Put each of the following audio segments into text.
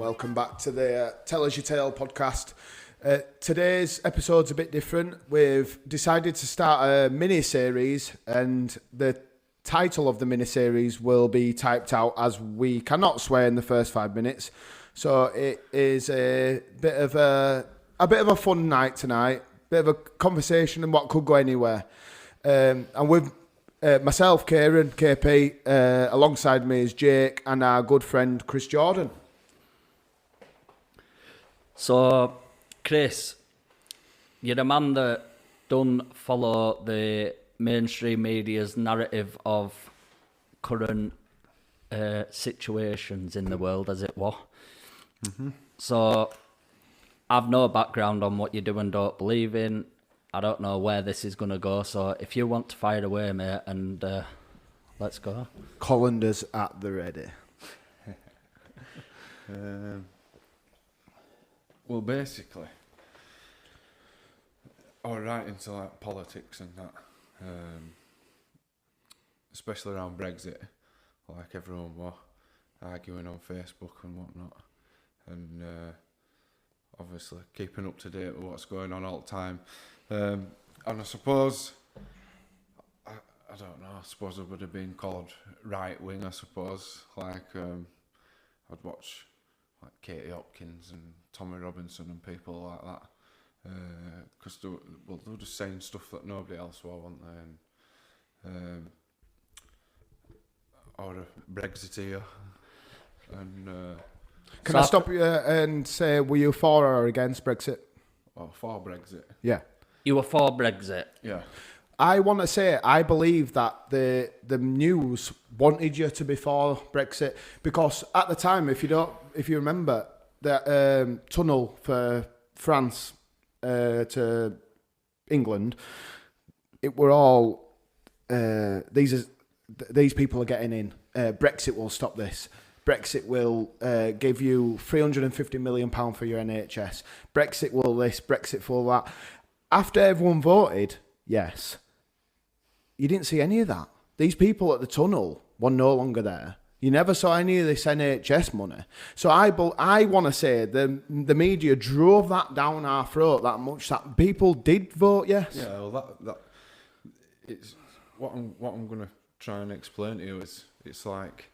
welcome back to the Tell Us Your Tale podcast. Today's episode's a bit different. We've decided to start a mini-series, and the title of the mini-series will be typed out as we cannot swear in the first 5 minutes. So it is a bit of a fun night tonight, bit of a conversation and what could go anywhere. And with myself, Kieran, KP, alongside me is Jake and our good friend Chris Jordan. So, Chris, you're a man that don't follow the mainstream media's narrative of current situations in the world, as it were. Mm-hmm. So, I've no background on what you do and don't believe in. I don't know where this is going to go. So, if you want to fire away, mate, and let's go. Colanders at the ready. Well, basically, all right into like politics and that, especially around Brexit, like everyone was arguing on Facebook and whatnot, and obviously keeping up to date with what's going on all the time. And I suppose, I don't know, I suppose it would have been called right wing, I suppose. Like, I'd watch like Katie Hopkins and Tommy Robinson and people like that, because they were just saying stuff that nobody else was, weren't they? And or a Brexiteer. And Can I stop you and say, were you for or against Brexit? oh, for Brexit. Yeah. You were for Brexit? Yeah. I want to say I believe that the news wanted you to be for Brexit, because at the time, if you remember, the tunnel for France to England, it were all these people are getting in. Brexit will stop this. Brexit will give you £350 million for your NHS. Brexit will this. Brexit for that. After everyone voted, yes. You didn't see any of that. These people at the tunnel were no longer there. You never saw any of this NHS money. So I want to say the media drove that down our throat that much that people did vote yes. Yeah, well, that it's what I'm going to try and explain to you is it's like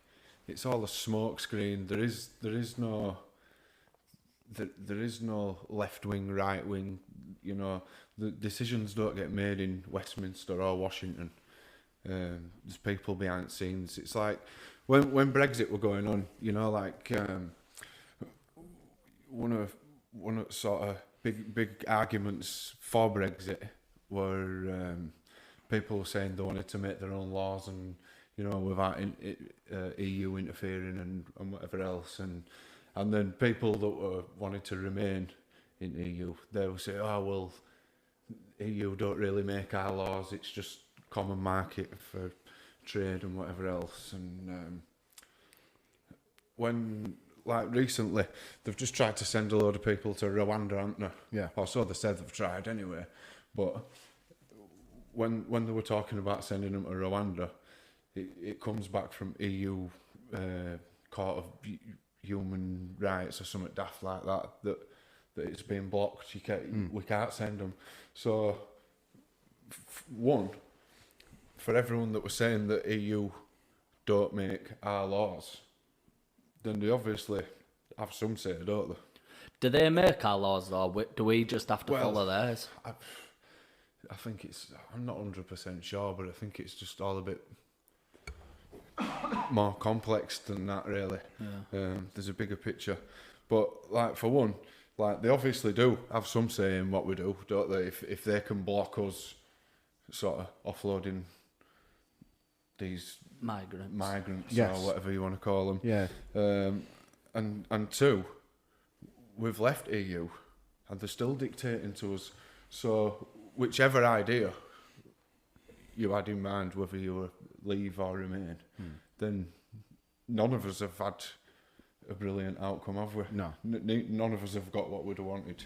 it's all a smoke screen. There is no left wing, right wing. You know, the decisions don't get made in Westminster or Washington. There's people behind the scenes. It's like when Brexit were going on, you know, like one of sort of big arguments for Brexit were people were saying they wanted to make their own laws and, you know, without EU interfering and whatever else, and then people that wanted to remain in EU, they will say, oh well, EU don't really make our laws, it's just common market for trade and whatever else. And when, like recently, they've just tried to send a load of people to Rwanda, haven't they? Yeah. Or so they said they've tried anyway. But when they were talking about sending them to Rwanda, it comes back from EU Court of Human Rights or something daft like that it's been blocked. We can't send them. So, one, for everyone that was saying that EU don't make our laws, then they obviously have some say, don't they? Do they make our laws though? Do we just have to follow theirs? I think I'm not 100% sure, but I think it's just all a bit more complex than that, really. Yeah. There's a bigger picture. But, like, for one, like, they obviously do have some say in what we do, don't they? If they can block us sort of offloading these migrants yes, or whatever you want to call them. Yeah. And two, we've left EU and they're still dictating to us. So whichever idea you had in mind, whether you leave or remain, then none of us have had a brilliant outcome, have we? No. None of us have got what we'd have wanted.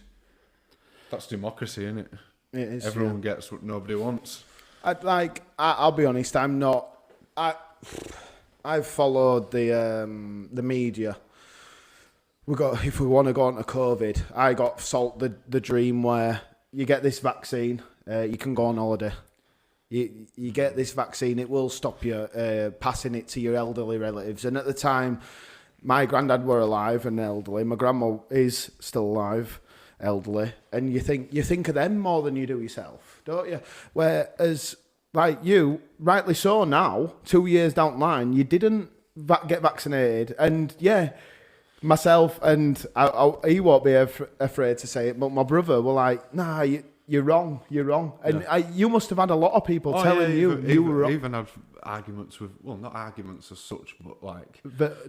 That's democracy, isn't it? It is. Everyone gets what nobody wants. I'll be honest. I'm not. I've followed the media if we want to go on to COVID, I got sold the dream where you get this vaccine, you can go on holiday. You get this vaccine, it will stop you passing it to your elderly relatives. And at the time, my granddad were alive and elderly. My grandma is still alive, elderly. And you think of them more than you do yourself, don't you? Whereas, like you, rightly so now, 2 years down the line, you didn't get vaccinated. And yeah, myself and he won't be afraid to say it, but my brother were like, nah, you're wrong. And you must have had a lot of people telling you were wrong. Even had arguments with, well, not arguments as such, but like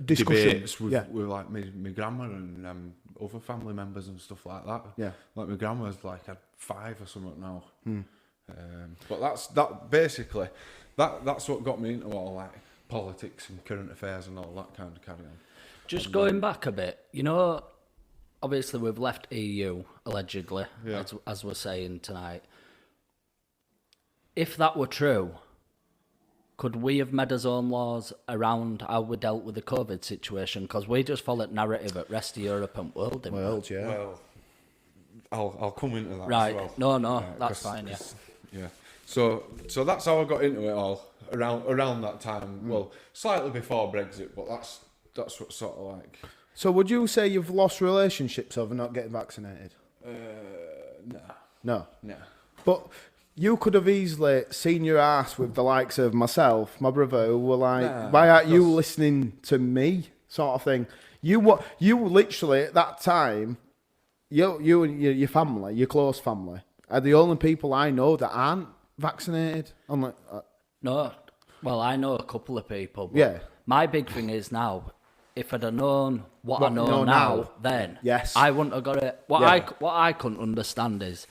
discussions with like my grandma and other family members and stuff like that. Yeah, like my grandma's like had 5 or something now. But that's what got me into all like politics and current affairs and all that kind of carry on. Just going back a bit, obviously we've left EU, allegedly, as we're saying tonight. If that were true, could we have made our own laws around how we dealt with the COVID situation? Because we just followed narrative at rest of Europe and world, didn't we? Well, I'll come into that right. as well. No, that's fine, Yeah. So that's how I got into it all, around that time. Well, slightly before Brexit, but that's what sort of like... So would you say you've lost relationships over not getting vaccinated? No. But you could have easily seen your ass with the likes of myself, my brother, who were like, why aren't you listening to me, sort of thing. You literally, at that time, you and your family, your close family, are the only people I know that aren't vaccinated. I'm like... No. Well, I know a couple of people. But yeah. My big thing is now... If I'd have known what I know now, then I wouldn't have got it. What I couldn't understand is,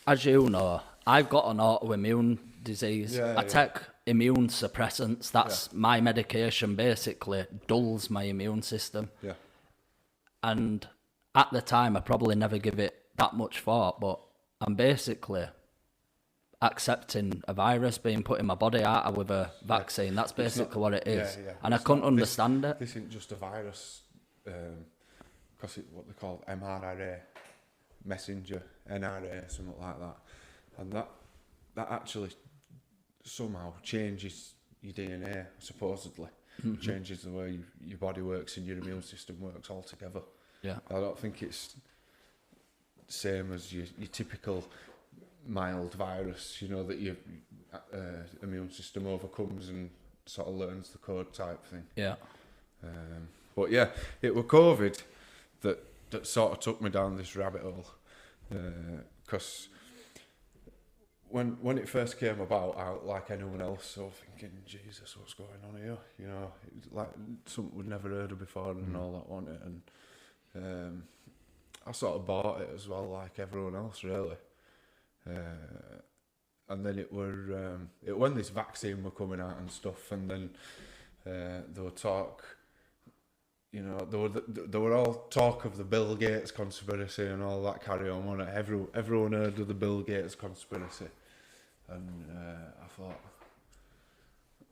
as you know, I've got an autoimmune disease. I take immune suppressants. That's my medication. Basically, dulls my immune system. Yeah. And at the time, I probably never give it that much thought. But I'm basically accepting a virus being put in my body out with a vaccine. That's basically what it is. And I couldn't understand it. This isn't just a virus, because it's what they call mRNA, messenger RNA, something like that. And that actually somehow changes your DNA, supposedly. Changes the way your body works and your immune system works altogether. Yeah. I don't think it's the same as your typical mild virus, that your immune system overcomes and sort of learns the code type thing. Yeah. But yeah, it was COVID that sort of took me down this rabbit hole. Because when it first came about, I, like anyone else, so thinking, Jesus, what's going on here? It's like something we'd never heard of before and all that, wasn't it? And I sort of bought it as well, like everyone else, really. And then it when this vaccine were coming out and stuff, and then there were talk, there were all talk of the Bill Gates conspiracy and all that carry on, wasn't it? Everyone heard of the Bill Gates conspiracy, and I thought,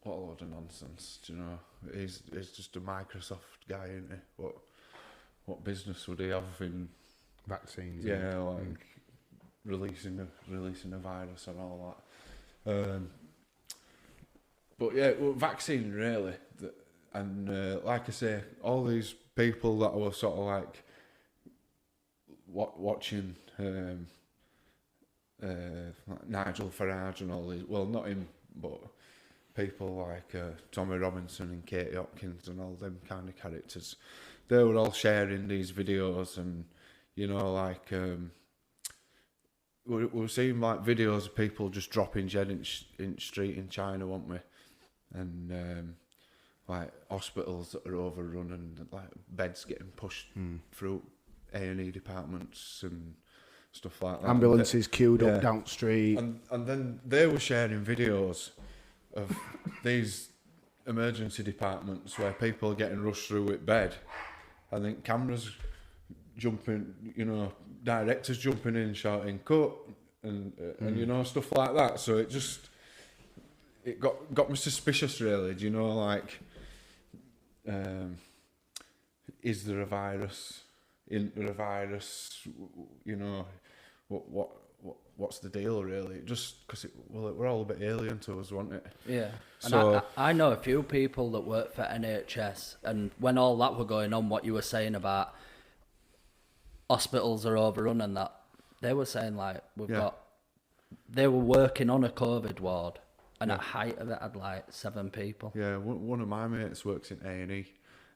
what a load of nonsense, he's just a Microsoft guy, isn't he? What business would he have in vaccines? Yeah, like releasing a virus and all that. But yeah, vaccine really, and like I say, all these people that were sort of like watching like Nigel Farage and all these, well, not him, but people like Tommy Robinson and Katie Hopkins and all them kind of characters, they were all sharing these videos, and like we were seeing like videos of people just dropping dead in street in China, weren't we? And like hospitals that are overrun and like beds getting pushed through A&E departments and stuff like that. Ambulances queued up down the street. And then they were sharing videos of these emergency departments where people are getting rushed through with bed, and then cameras jumping, directors jumping in shouting cut and stuff like that. So it got me suspicious, really. is there a virus? Isn't there a virus? You know, what's the deal really? Just because we're all a bit alien to us, weren't it? Yeah. So And I know a few people that work for NHS, and when all that were going on, what you were saying about hospitals are overrun and that, they were saying like they were working on a COVID ward, and at height of it had like 7 people. Yeah, one of my mates works in A&E.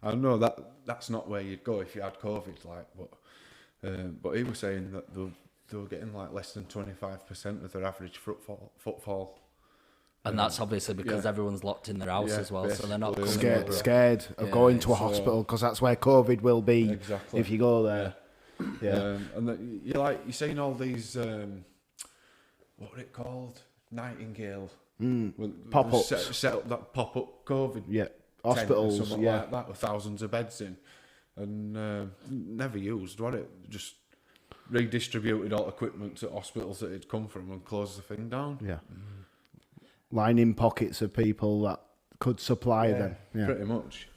I know that's not where you'd go if you had COVID, like, but he was saying that they were getting like less than 25% of their average footfall. And that's obviously because everyone's locked in their house as well, so they're not coming scared of going to a hospital, because that's where COVID will be if you go there. Yeah. And you're seeing all these, what are it called? Nightingale. Pop-ups. Set up that pop-up COVID. Yeah. Hospitals. Or something like that with thousands of beds in. And never used, was it? Just redistributed all equipment to hospitals that it'd come from and closed the thing down. Yeah. Lining pockets of people that could supply them. Yeah. Pretty much.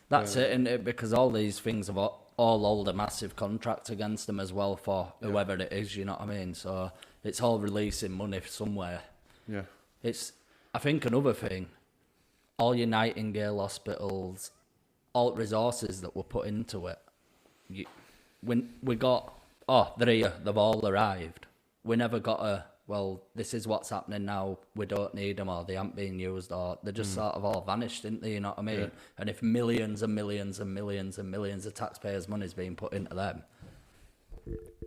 That's it, isn't it? Because all these things have all hold a massive contract against them as well for whoever it is, you know what I mean? So it's all releasing money somewhere. Yeah. I think another thing, all your Nightingale hospitals, all resources that were put into it, when we got, they're here, they've all arrived. We never got this is what's happening now, we don't need them, or they aren't being used, or they just sort of all vanished, didn't they, you know what I mean? Yeah. And if millions and millions and millions and millions of taxpayers' money is being put into them,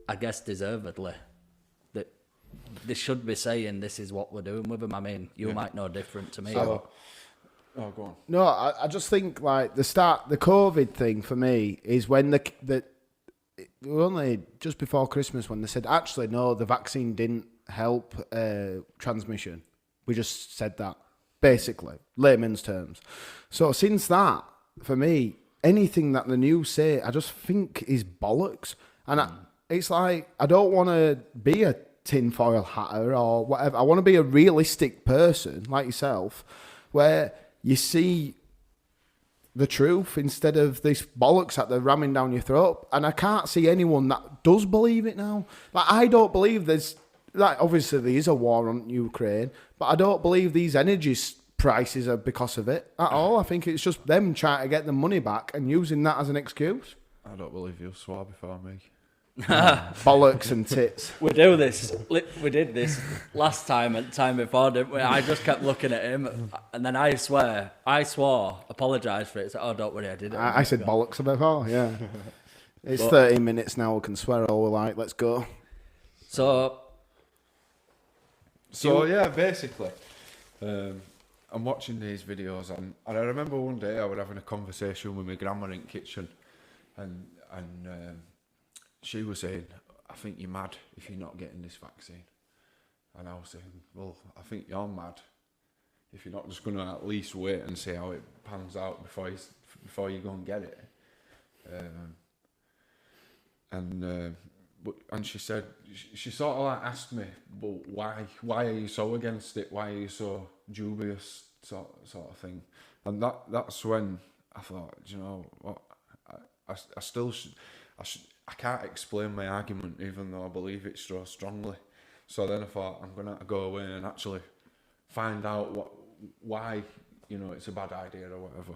I guess deservedly, that they should be saying this is what we're doing with them. I mean, you might know different to me. Go on. No, I just think like the COVID thing for me is when the only just before Christmas when they said, actually, no, the vaccine didn't help transmission. We just said that, basically, layman's terms. So since that, for me, anything that the news say, I just think is bollocks. And it's like, I don't want to be a tinfoil hatter or whatever. I want to be a realistic person like yourself, where you see the truth instead of this bollocks that they're ramming down your throat. And I can't see anyone that does believe it now. Like, I don't believe there's, like, obviously there is a war on Ukraine, but I don't believe these energy prices are because of it at all. I think it's just them trying to get the money back and using that as an excuse. I don't believe you swore before me. Bollocks and tits. We did this last time and time before, didn't we? I just kept looking at him, and then I swore, apologised for it. So, don't worry, I did it. I said bollocks before, yeah. It's 30 minutes now, we can swear all we like, let's go. So yeah, basically, I'm watching these videos, and I remember one day I was having a conversation with my grandma in the kitchen, and she was saying, I think you're mad if you're not getting this vaccine. And I was saying, well, I think you're mad if you're not just going to at least wait and see how it pans out before you go and get it. And she said, she sort of like asked me, well, why are you so against it? Why are you so dubious, sort of thing? And that's when I thought, you know what, I can't explain my argument even though I believe it so strongly. So then I thought, I'm going to have to go away and actually find out why, you know, it's a bad idea or whatever.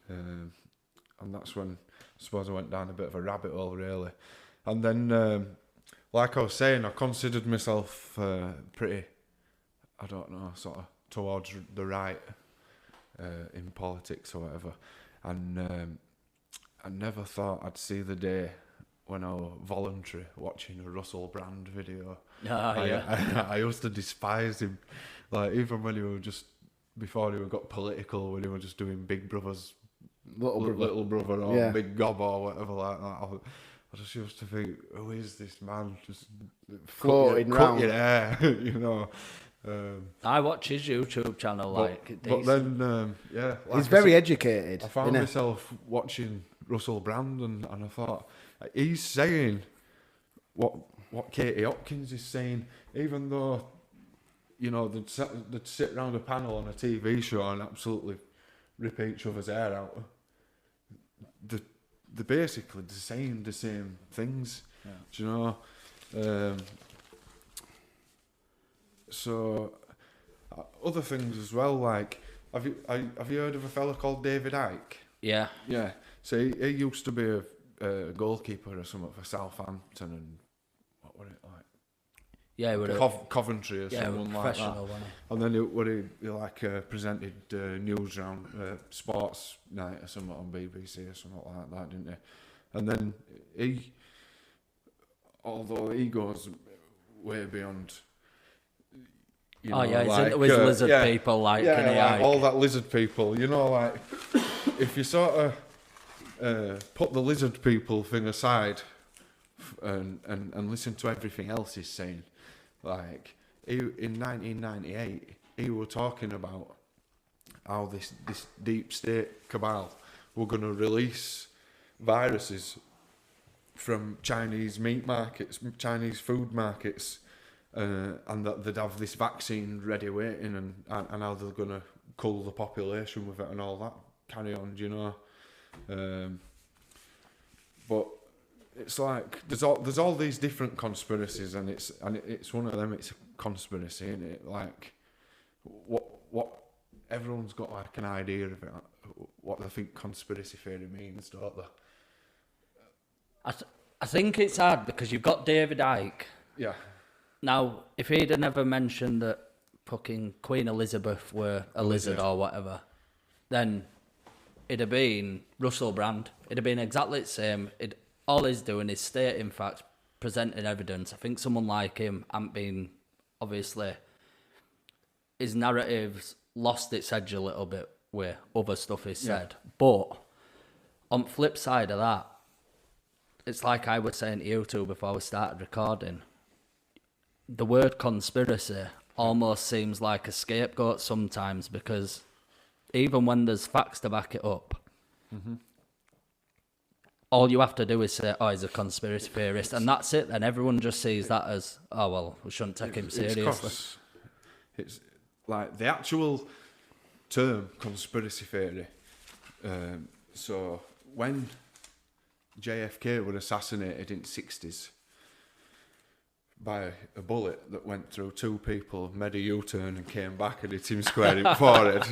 And that's when I suppose I went down a bit of a rabbit hole, really. And then, like I was saying, I considered myself pretty, I don't know, sort of towards the right in politics or whatever. And I never thought I'd see the day when I was voluntary watching a Russell Brand video. I used to despise him. Like, even when he was just, before he got political, when he was just doing Big Brother's Little Brother or Big Gob or whatever like that. I just used to think, who is this man? Just floating round. Cut your hair, you know. I watch his YouTube channel, but then, like he's very educated. I found myself watching Russell Brand, and I thought, he's saying what Katie Hopkins is saying, even though, you know, they'd sit around a panel on a TV show and absolutely rip each other's hair out. they're basically saying the same things. Yeah. Do you know? So other things as well. Like, have you heard of a fella called David Icke? Yeah. Yeah. So he used to be a goalkeeper or something for Southampton, and what were it like? Yeah, he would Coventry or someone like that. And then he presented news round sports night or something on BBC or something like that, didn't he? And then although he goes way beyond. He's into his lizard people, like all that lizard people. You know, like if you sort of put the lizard people thing aside and listen to everything else he's saying. Like, in 1998, he was talking about how this deep state cabal were going to release viruses from Chinese meat markets, Chinese food markets, and that they'd have this vaccine ready waiting, and how they're going to cull the population with it and all that carry on, you know. But it's like there's all these different conspiracies, and it's one of them. It's a conspiracy, isn't it? Like what everyone's got like an idea of it, what they think conspiracy theory means, don't they? I think it's hard because you've got David Icke. Yeah. Now, if he'd have never mentioned that fucking Queen Elizabeth were a lizard or whatever, then it'd have been Russell Brand. It'd have been exactly the same. All he's doing is stating facts, presenting evidence. I think someone like him hasn't been, obviously, his narrative's lost its edge a little bit with other stuff he's said. But on the flip side of that, it's like I was saying to you two before we started recording, the word conspiracy almost seems like a scapegoat sometimes, because even when there's facts to back it up, all you have to do is say, oh, he's a conspiracy theorist, and that's it. Then everyone just sees that as, oh, well, we shouldn't take him seriously. It's like the actual term conspiracy theory. So when JFK was assassinated in the 60s by a bullet that went through two people, made a U-turn and came back and hit him square in the forehead.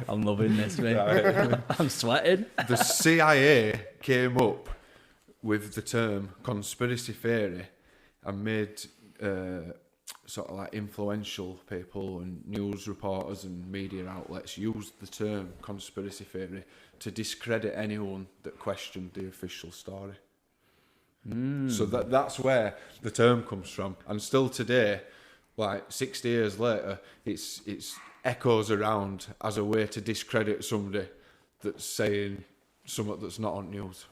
I'm loving this, mate. Right. I'm sweating. The CIA came up with the term conspiracy theory and made sort of like influential people and news reporters and media outlets use the term conspiracy theory to discredit anyone that questioned the official story. So that's where the term comes from, and still today, like 60 years later, it's echoes around as a way to discredit somebody that's saying something that's not on news.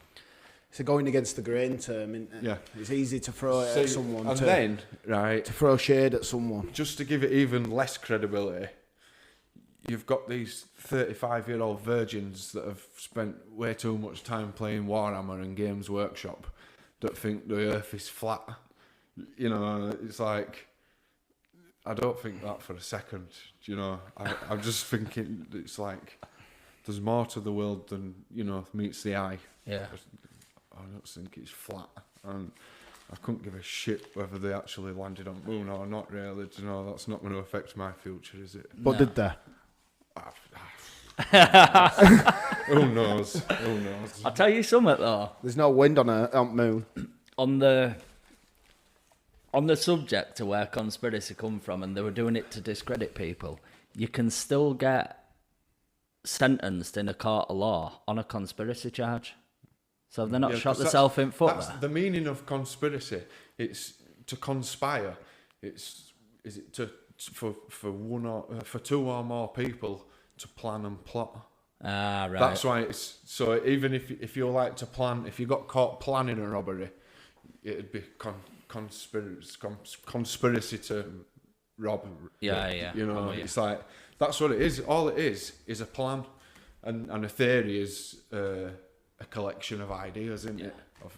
It's a going against the grain term, isn't it? Yeah. It's easy to throw it at someone. And then, right, to throw shade at someone. Just to give it even less credibility, you've got these 35-year-old virgins that have spent way too much time playing Warhammer and Games Workshop that think the earth is flat. You know, it's like, I don't think that for a second. You know, I'm just thinking it's like there's more to the world than, you know, meets the eye. Yeah. I don't think it's flat. And I couldn't give a shit whether they actually landed on the moon or not, really. You know, that's not going to affect my future, is it? But did they? Who knows? Who knows? I'll tell you something though. There's no wind on the moon. On the subject of where conspiracy come from, and they were doing it to discredit people, you can still get sentenced in a court of law on a conspiracy charge. So they're not shot themselves in foot. That's the meaning of conspiracy. It's to conspire. Is it for two or more people to plan and plot. Ah, right. That's why it's so. Even if you like to plan, if you got caught planning a robbery, it'd be conspiracy to rob. Yeah. You know, it's like that's what it is. All it is a plan, and a theory is a collection of ideas, isn't it?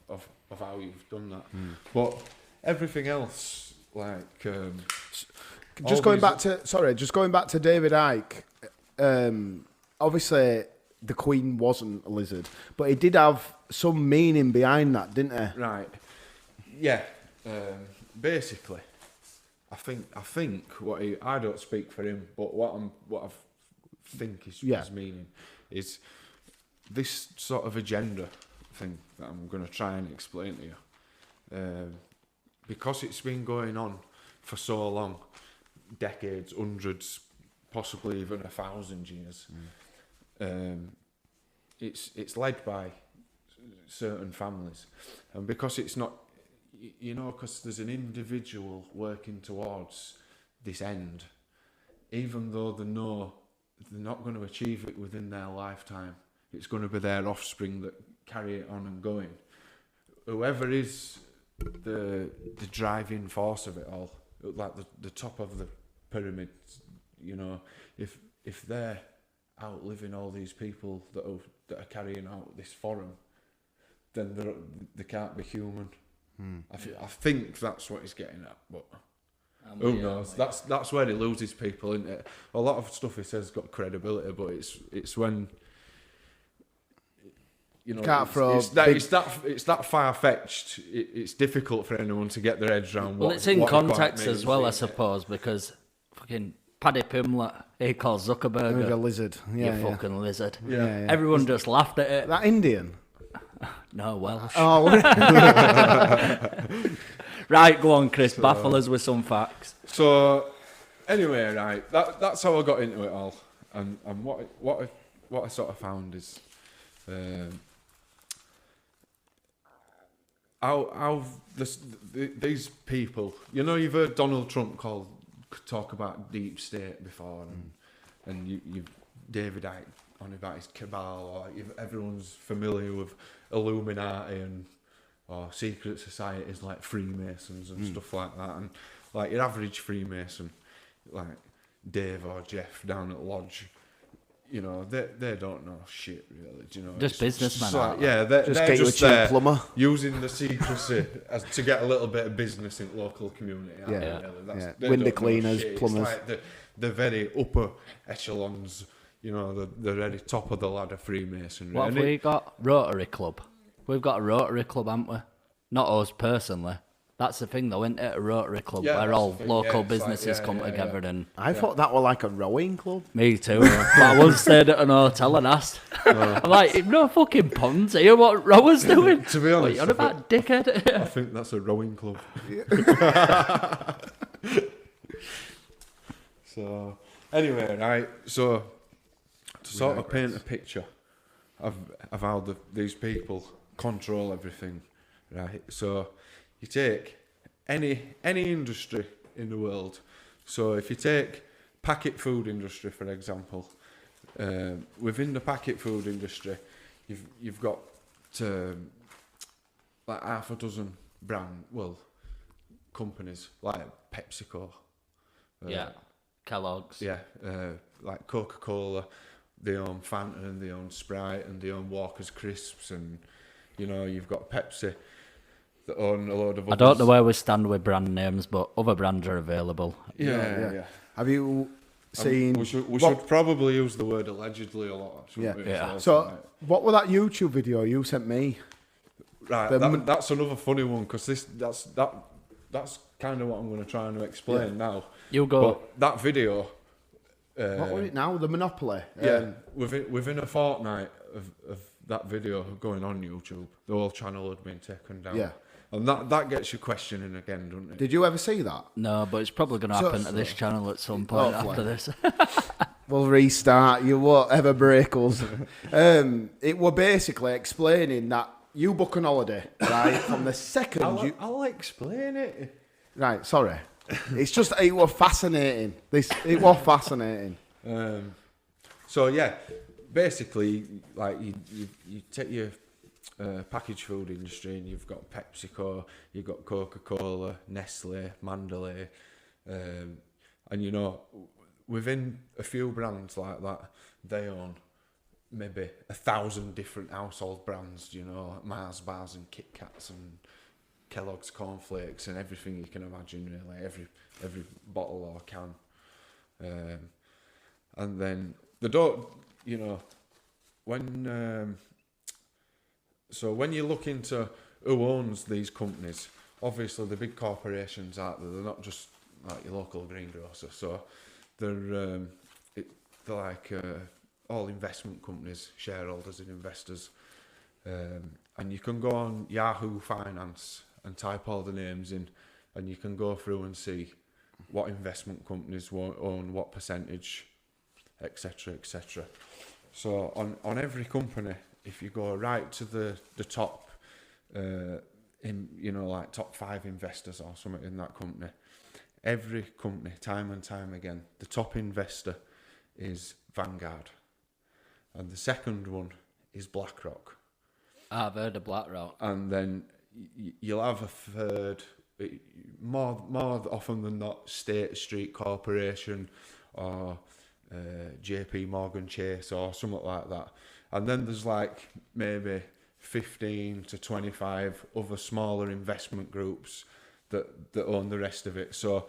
Of how you've done that. But everything else, like just going back to David Icke. Obviously, the Queen wasn't a lizard, but he did have some meaning behind that, didn't he? Right. Yeah. Basically, I think I don't speak for him, but what I think his meaning is this sort of agenda thing that I'm going to try and explain to you, because it's been going on for so long, decades, hundreds, possibly even 1,000 years. It's led by certain families, and because it's not, because there's an individual working towards this end, even though they know they're not going to achieve it within their lifetime, it's going to be their offspring that carry it on and going. Whoever is the driving force of it all, like the top of the pyramid, if they're outliving all these people that are carrying out this forum, then they can't be human. I think that's what he's getting at, but who knows? That's where he loses people, isn't it? A lot of stuff he says got credibility, but it's when can't throw it's that far fetched. It's difficult for anyone to get their heads around. Well, it's in context as well, I suppose, because fucking Paddy Pimlet, he calls Zuckerberg a lizard. You fucking lizard. Yeah. Everyone just laughed at it. That Indian? No, Welsh. Oh, right, go on, Chris. Baffle us with some facts. So, anyway, right, that's how I got into it all, and what I sort of found is, how these people, you've heard Donald Trump talk about deep state before, and you've David Icke on about his cabal, or everyone's familiar with Illuminati or secret societies like Freemasons and stuff like that, and like your average Freemason, like Dave or Jeff down at Lodge, they don't know shit really. Just businessmen. Like, they're get just you a there plumber. using the secrecy to get a little bit of business in the local community. They Window don't know cleaners, shit. plumbers. It's like the very upper echelons. The very top of the ladder Freemasonry. What have we got? Rotary Club. We've got a Rotary Club, haven't we? Not us personally. That's the thing, though, isn't it? A Rotary Club where all local businesses come together. And I thought that were like a rowing club. me too. But I once stayed at an hotel and asked. I'm like, no fucking ponds here. What rowers doing? To be honest, what, you're about dickhead. I think that's a rowing club. So, anyway, right. So, to sort of paint a picture of how these people control everything, right? So, you take any industry in the world. So, if you take packet food industry, for example, within the packet food industry, you've got like half a dozen companies like PepsiCo. Kellogg's. Like Coca-Cola, they own Fanta and they own Sprite and they own Walker's Crisps, and you've got Pepsi that own a load of others. I don't know where we stand with brand names, but other brands are available. Yeah. Have you seen? We should probably use the word allegedly a lot. Yeah. So, what was that YouTube video you sent me? Right, that's another funny one, because that's kind of what I'm going to try and explain now. You go. But that video. What was it now? The Monopoly. Within a fortnight of that video going on YouTube, the whole channel had been taken down. Yeah. And that gets you questioning again, doesn't it? Did you ever see that? No, but it's probably going to happen to this channel at some point after this. We'll restart. You won't ever break us. It were basically explaining that you book an holiday, right? From the second I'll explain it. Right, sorry. It's just, it was fascinating. It was fascinating. So yeah, basically, like you take your packaged food industry, and you've got PepsiCo, you've got Coca-Cola, Nestle, Mandalay, and within a few brands like that, they own maybe 1,000 different household brands. Like Mars bars and Kit Kats and Kellogg's cornflakes and everything you can imagine, really, every bottle or can, and then they don't, when you look into who owns these companies, obviously the big corporations out there. They're not just like your local greengrocer. So they're like all investment companies, shareholders and investors. And you can go on Yahoo Finance and type all the names in, and you can go through and see what investment companies own what percentage, etc., etc. So on every company, if you go right to the top, like top 5 investors or something in that company, every company, time and time again, the top investor is Vanguard, and the second one is BlackRock. I've heard of BlackRock. And then you'll have a third, more often than not, State Street Corporation or JP Morgan Chase or something like that. And then there's like maybe 15 to 25 other smaller investment groups that own the rest of it. So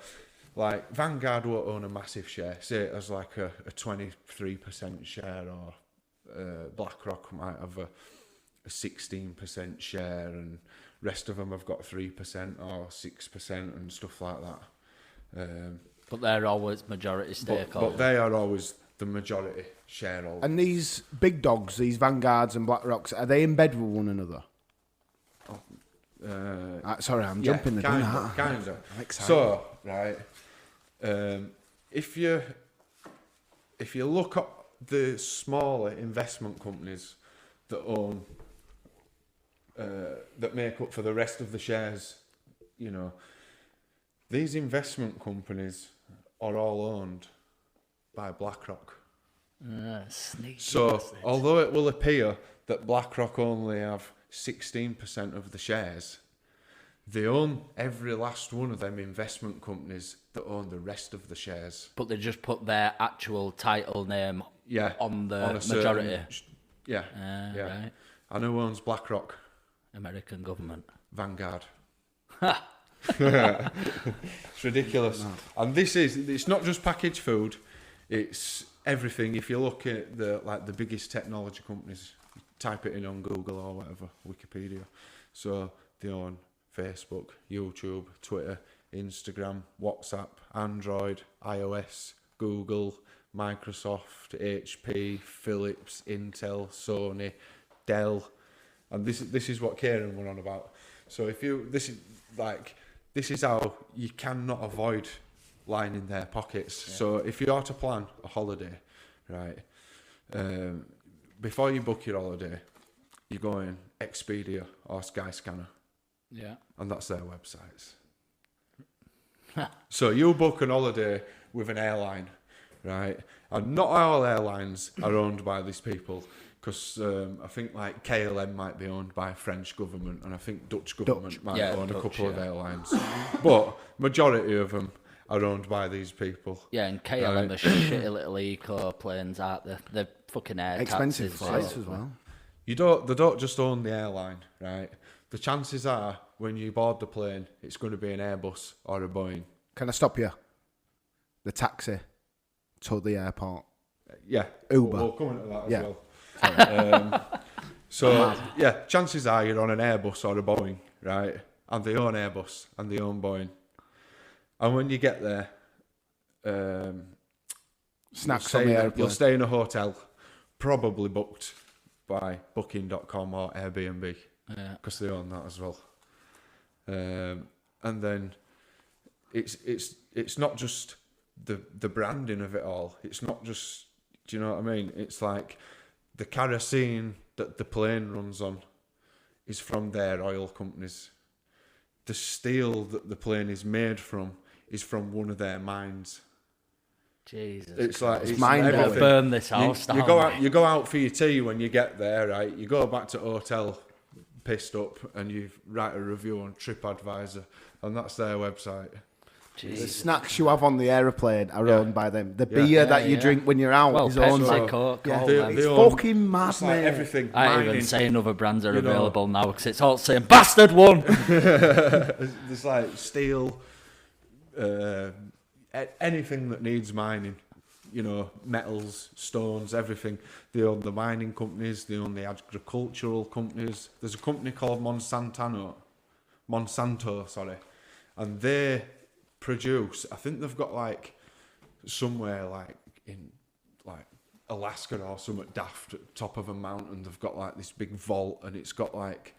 like Vanguard won't own a massive share, say it has like a 23% share, or BlackRock might have a 16% share, and rest of them have got 3% or 6% and stuff like that. But they're always majority stakeholders. But they are always the majority shareholder. And these big dogs, these Vanguards and BlackRocks, are they in bed with one another? Sorry, I'm jumping the gun. Kind of. I'm excited. So, right, if you look at the smaller investment companies that own, that make up for the rest of the shares, these investment companies are all owned by BlackRock. Sneaky So, bastard. although it will appear that BlackRock only have 16% of the shares, they own every last one of them investment companies that own the rest of the shares. But they just put their actual title name on the majority. Right. Right. And who owns BlackRock? American government. Vanguard. It's ridiculous. No. And it's not just packaged food, it's everything. If you look at the biggest technology companies, type it in on Google or whatever, Wikipedia. So they own Facebook, YouTube, Twitter, Instagram, WhatsApp, Android, iOS, Google, Microsoft, HP, Philips, Intel, Sony, Dell. And this is what Kieran went on about. So this is how you cannot avoid lining their pockets. Yeah. So if you are to plan a holiday, right, before you book your holiday, you go in Expedia or Skyscanner. Yeah. And that's their websites. So you book an holiday with an airline, right? And not all airlines are owned by these people, because I think like KLM might be owned by French government, and I think Dutch government might own a couple of airlines. But majority of them are owned by these people. Yeah, and KLM are shitty little eco planes, aren't they? They're fucking air expensive taxes, flights as well. They don't just own the airline, right? The chances are, when you board the plane, it's going to be an Airbus or a Boeing. Can I stop you? The taxi to the airport. Yeah. Uber. We'll come into that as well. So, chances are you're on an Airbus or a Boeing, right? And they own Airbus and they own Boeing. And when you get there, snacks on the airplane. You'll stay in a hotel, probably booked by Booking.com or Airbnb. Because they own that as well. And then it's not just the branding of it all. It's not just, do you know what I mean? It's like the kerosene that the plane runs on is from their oil companies. The steel that the plane is made from is from one of their mines. Jesus. It's like it's mind blowing. Burn this house down. You go out for your tea when you get there, right? You go back to hotel pissed up and you write a review on TripAdvisor, and that's their website. Jesus. The snacks you have on the aeroplane are owned by them. The beer that you drink when you're out is owned by Coke. It's fucking mad, it's like mate. everything. I ain't even saying other brands are available now, because it's all saying bastard one. There's like steel, anything that needs mining, metals, stones, everything. They own the mining companies, they own the agricultural companies. There's a company called Monsanto, and they produce, I think they've got like somewhere like in like Alaska or something daft at the top of a mountain, they've got like this big vault, and it's got like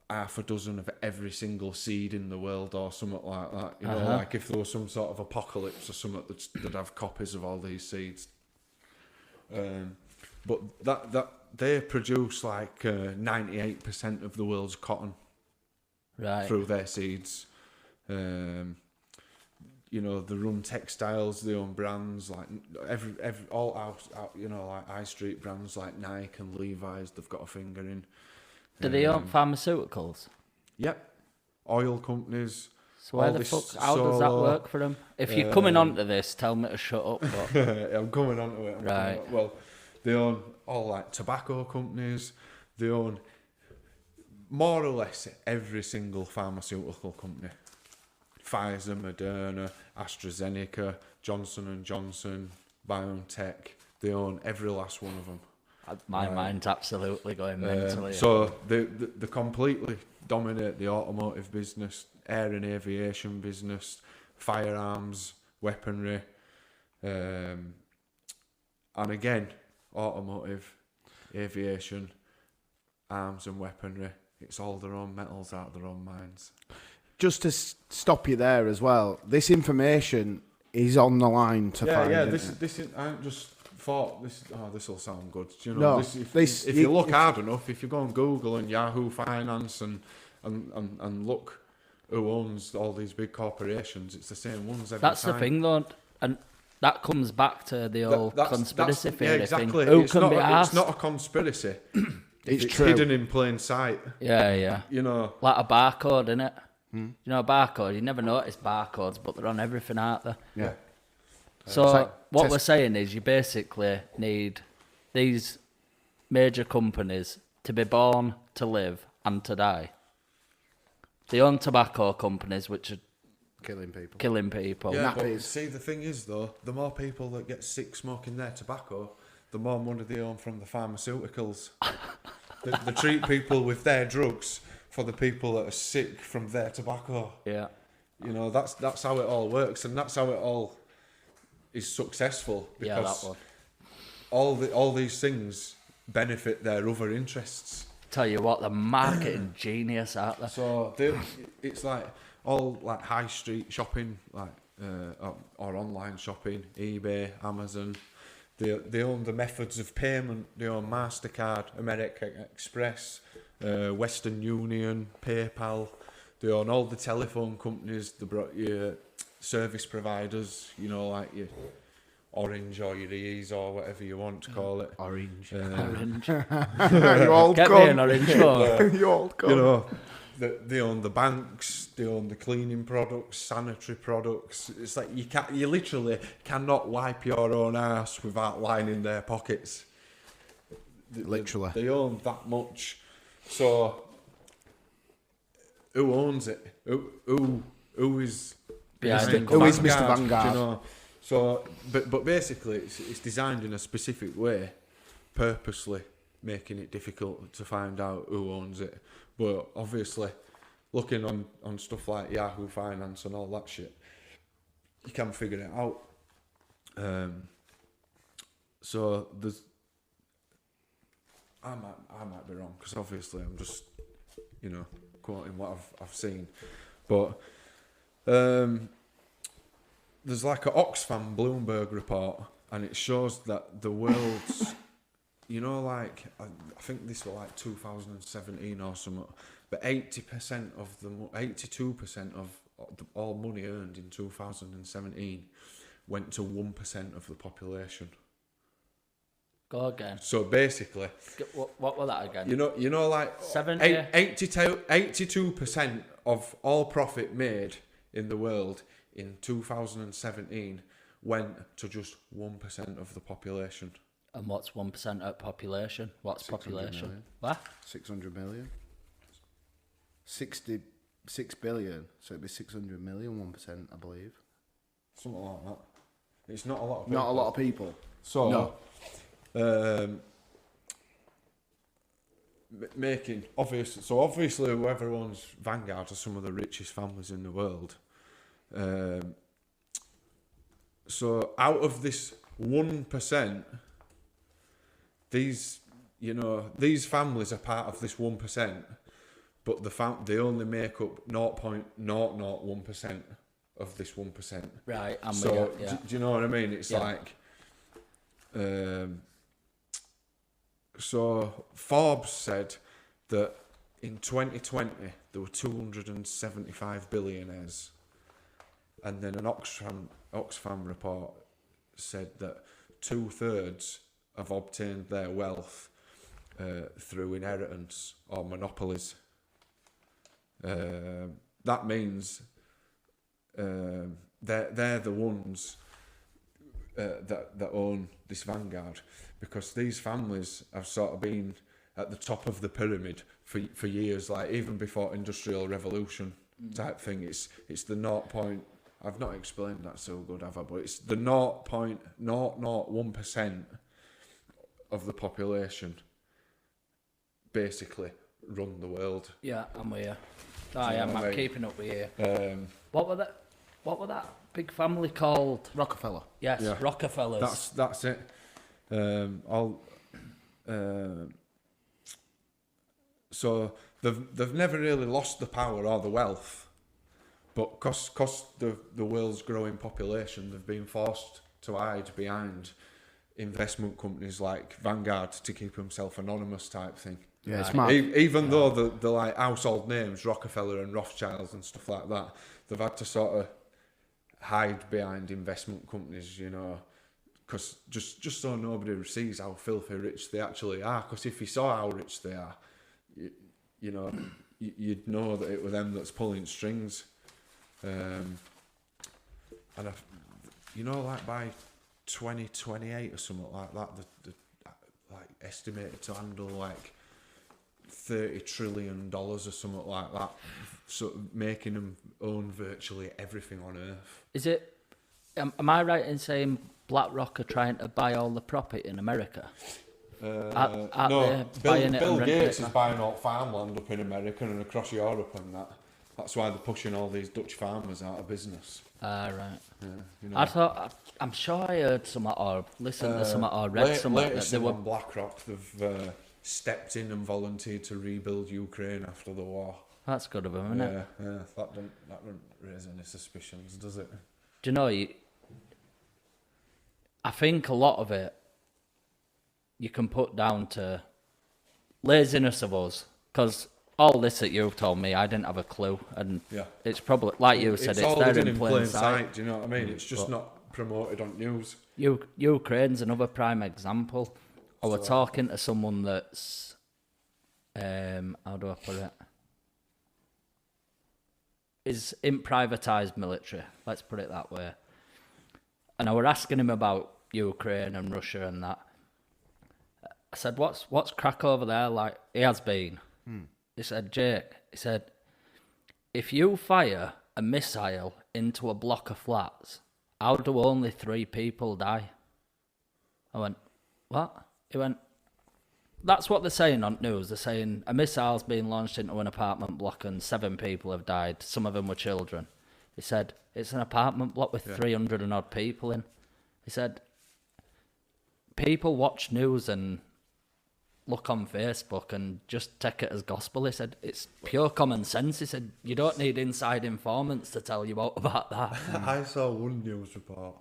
half a dozen of every single seed in the world or something like that. Like if there was some sort of apocalypse or something, they'd have copies of all these seeds. But that they produce like 98% of the world's cotton through their seeds. They run textiles, they own brands like like high street brands like Nike and Levi's. They've got a finger in. Do they own pharmaceuticals? Yep. Oil companies. So how does that work for them? If you're coming onto this, tell me to shut up. But... I'm coming onto it. Right. Well, they own all like tobacco companies. They own more or less every single pharmaceutical company. Pfizer, Moderna, AstraZeneca, Johnson & Johnson, BioNTech. They own every last one of them. My mind's absolutely going mentally. So they completely dominate the automotive business, air and aviation business, firearms, weaponry, and again, automotive, aviation, arms and weaponry. It's all their own metals out of their own mines. Just to stop you there as well, this information is on the line to find. Yeah, this is. I just thought this will sound good. No, if you look hard enough, if you go on Google and Yahoo Finance and look who owns all these big corporations, it's the same ones every That's time. the thing, though, and that comes back to the old conspiracy theory yeah, exactly. thing. It's not a conspiracy. It's true. hidden in plain sight. Yeah. Like a barcode, innit? Hmm. You know, a barcode. You never notice barcodes, but they're on everything, aren't they? Yeah. So like what we're saying is you basically need these major companies to be born, to live, and to die. They own tobacco companies, which are Killing people. Yeah, Nappies. but see, the thing is, though, the more people that get sick smoking their tobacco, the more money they earn from the pharmaceuticals. They treat people with their drugs for the people that are sick from their tobacco. Yeah. That's how it all works, and that's how it all is successful, because all these things benefit their other interests. Tell you what, the marketing genius out there. So it's like all like high street shopping, like or online shopping, eBay, Amazon. They own the methods of payment. They own MasterCard, American Express, Western Union, PayPal. They own all the telephone companies. They brought your service Uh-huh. providers, like your Orange or your Ease or whatever you want to call it. Orange. Orange. You old Get me an cunt. orange phone. You old cunt. They own the banks, they own the cleaning products, sanitary products. It's like you literally cannot wipe your own ass without lining their pockets. Literally. They own that much. So who owns it? Who is Behind behind it. Who is Mr. Vanguard, Vanguard? do you know? So, but basically, it's designed in a specific way, purposely making it difficult to find out who owns it. But obviously, looking on stuff like Yahoo Finance and all that shit, you can figure it out. So there's, I might be wrong, because obviously I'm just, quoting what I've seen, but there's like an Oxfam Bloomberg report, and it shows that the world's, I think this was like 2017 or something, but 82% of all money earned in 2017 went to 1% of the population. Go again. So basically, What was that again? Like 70? 82% of all profit made in the world in 2017 went to just 1% of the population. And what's 1% of population? What's 600 population? million. What? 600 million. 66 billion. So it'd be 600 million, 1%, I believe. Something like that. It's not a lot of people. Not a lot of people. So, obviously whoever owns Vanguard are some of the richest families in the world. So out of this 1%, these families are part of this 1%, but they only make up 0.001% of this 1%. Right, I'm So with you, yeah. do you know what I mean? It's Yeah. like, so Forbes said that in 2020 there were 275 billionaires, and then an Oxfam report said that 2/3 have obtained their wealth through inheritance or monopolies. That means they're the ones that own this Vanguard, because these families have sort of been at the top of the pyramid for years, like even before Industrial Revolution type thing. It's the 0. I've not explained that so good, have I? But it's the 0.001% of the population basically run the world. Yeah, I'm with you. I'm keeping up with you. What were that big family called? Rockefeller. Yes, Yeah. Rockefellers. That's it. So they've never really lost the power or the wealth, but cause the world's growing population, they've been forced to hide behind investment companies like Vanguard to keep themselves anonymous type thing. Yeah, it's mad. Even though the like household names, Rockefeller and Rothschilds and stuff like that, they've had to sort of hide behind investment companies, because just so nobody sees how filthy rich they actually are. Because if you saw how rich they are, you'd know that it was them that's pulling strings. And like by 2028 or something like that, the like estimated to handle like $30 trillion or something like that, so making them own virtually everything on Earth. Is it? Am I right in saying BlackRock are trying to buy all the property in America? No, Bill Gates is buying all farmland up in America and across Europe and that. That's why they're pushing all these Dutch farmers out of business. Right. Yeah, I'm sure I heard something or listened to something or read something that they were. On BlackRock, they've stepped in and volunteered to rebuild Ukraine after the war. That's good of them, isn't it? Yeah. That don't raise any suspicions, does it? Do you know? I think a lot of it you can put down to laziness of us, because all this that you've told me, I didn't have a clue, and it's probably like you said, it's there in plain sight. Do you know what I mean? It's just not promoted on news. Ukraine's another prime example. I was talking to someone that's, how do I put it? Is in privatised military, let's put it that way. And I were asking him about Ukraine and Russia and that. I said, what's crack over there? Like, he has been. He said, Jake, if you fire a missile into a block of flats, how do only 3 people die? I went, what? He went, that's what they're saying on news. They're saying a missile's been launched into an apartment block and 7 people have died. Some of them were children. He said, it's an apartment block with 300 and odd people in. He said, people watch news and look on Facebook and just take it as gospel. He said, it's pure common sense. He said, you don't need inside informants to tell you about that. I saw one news report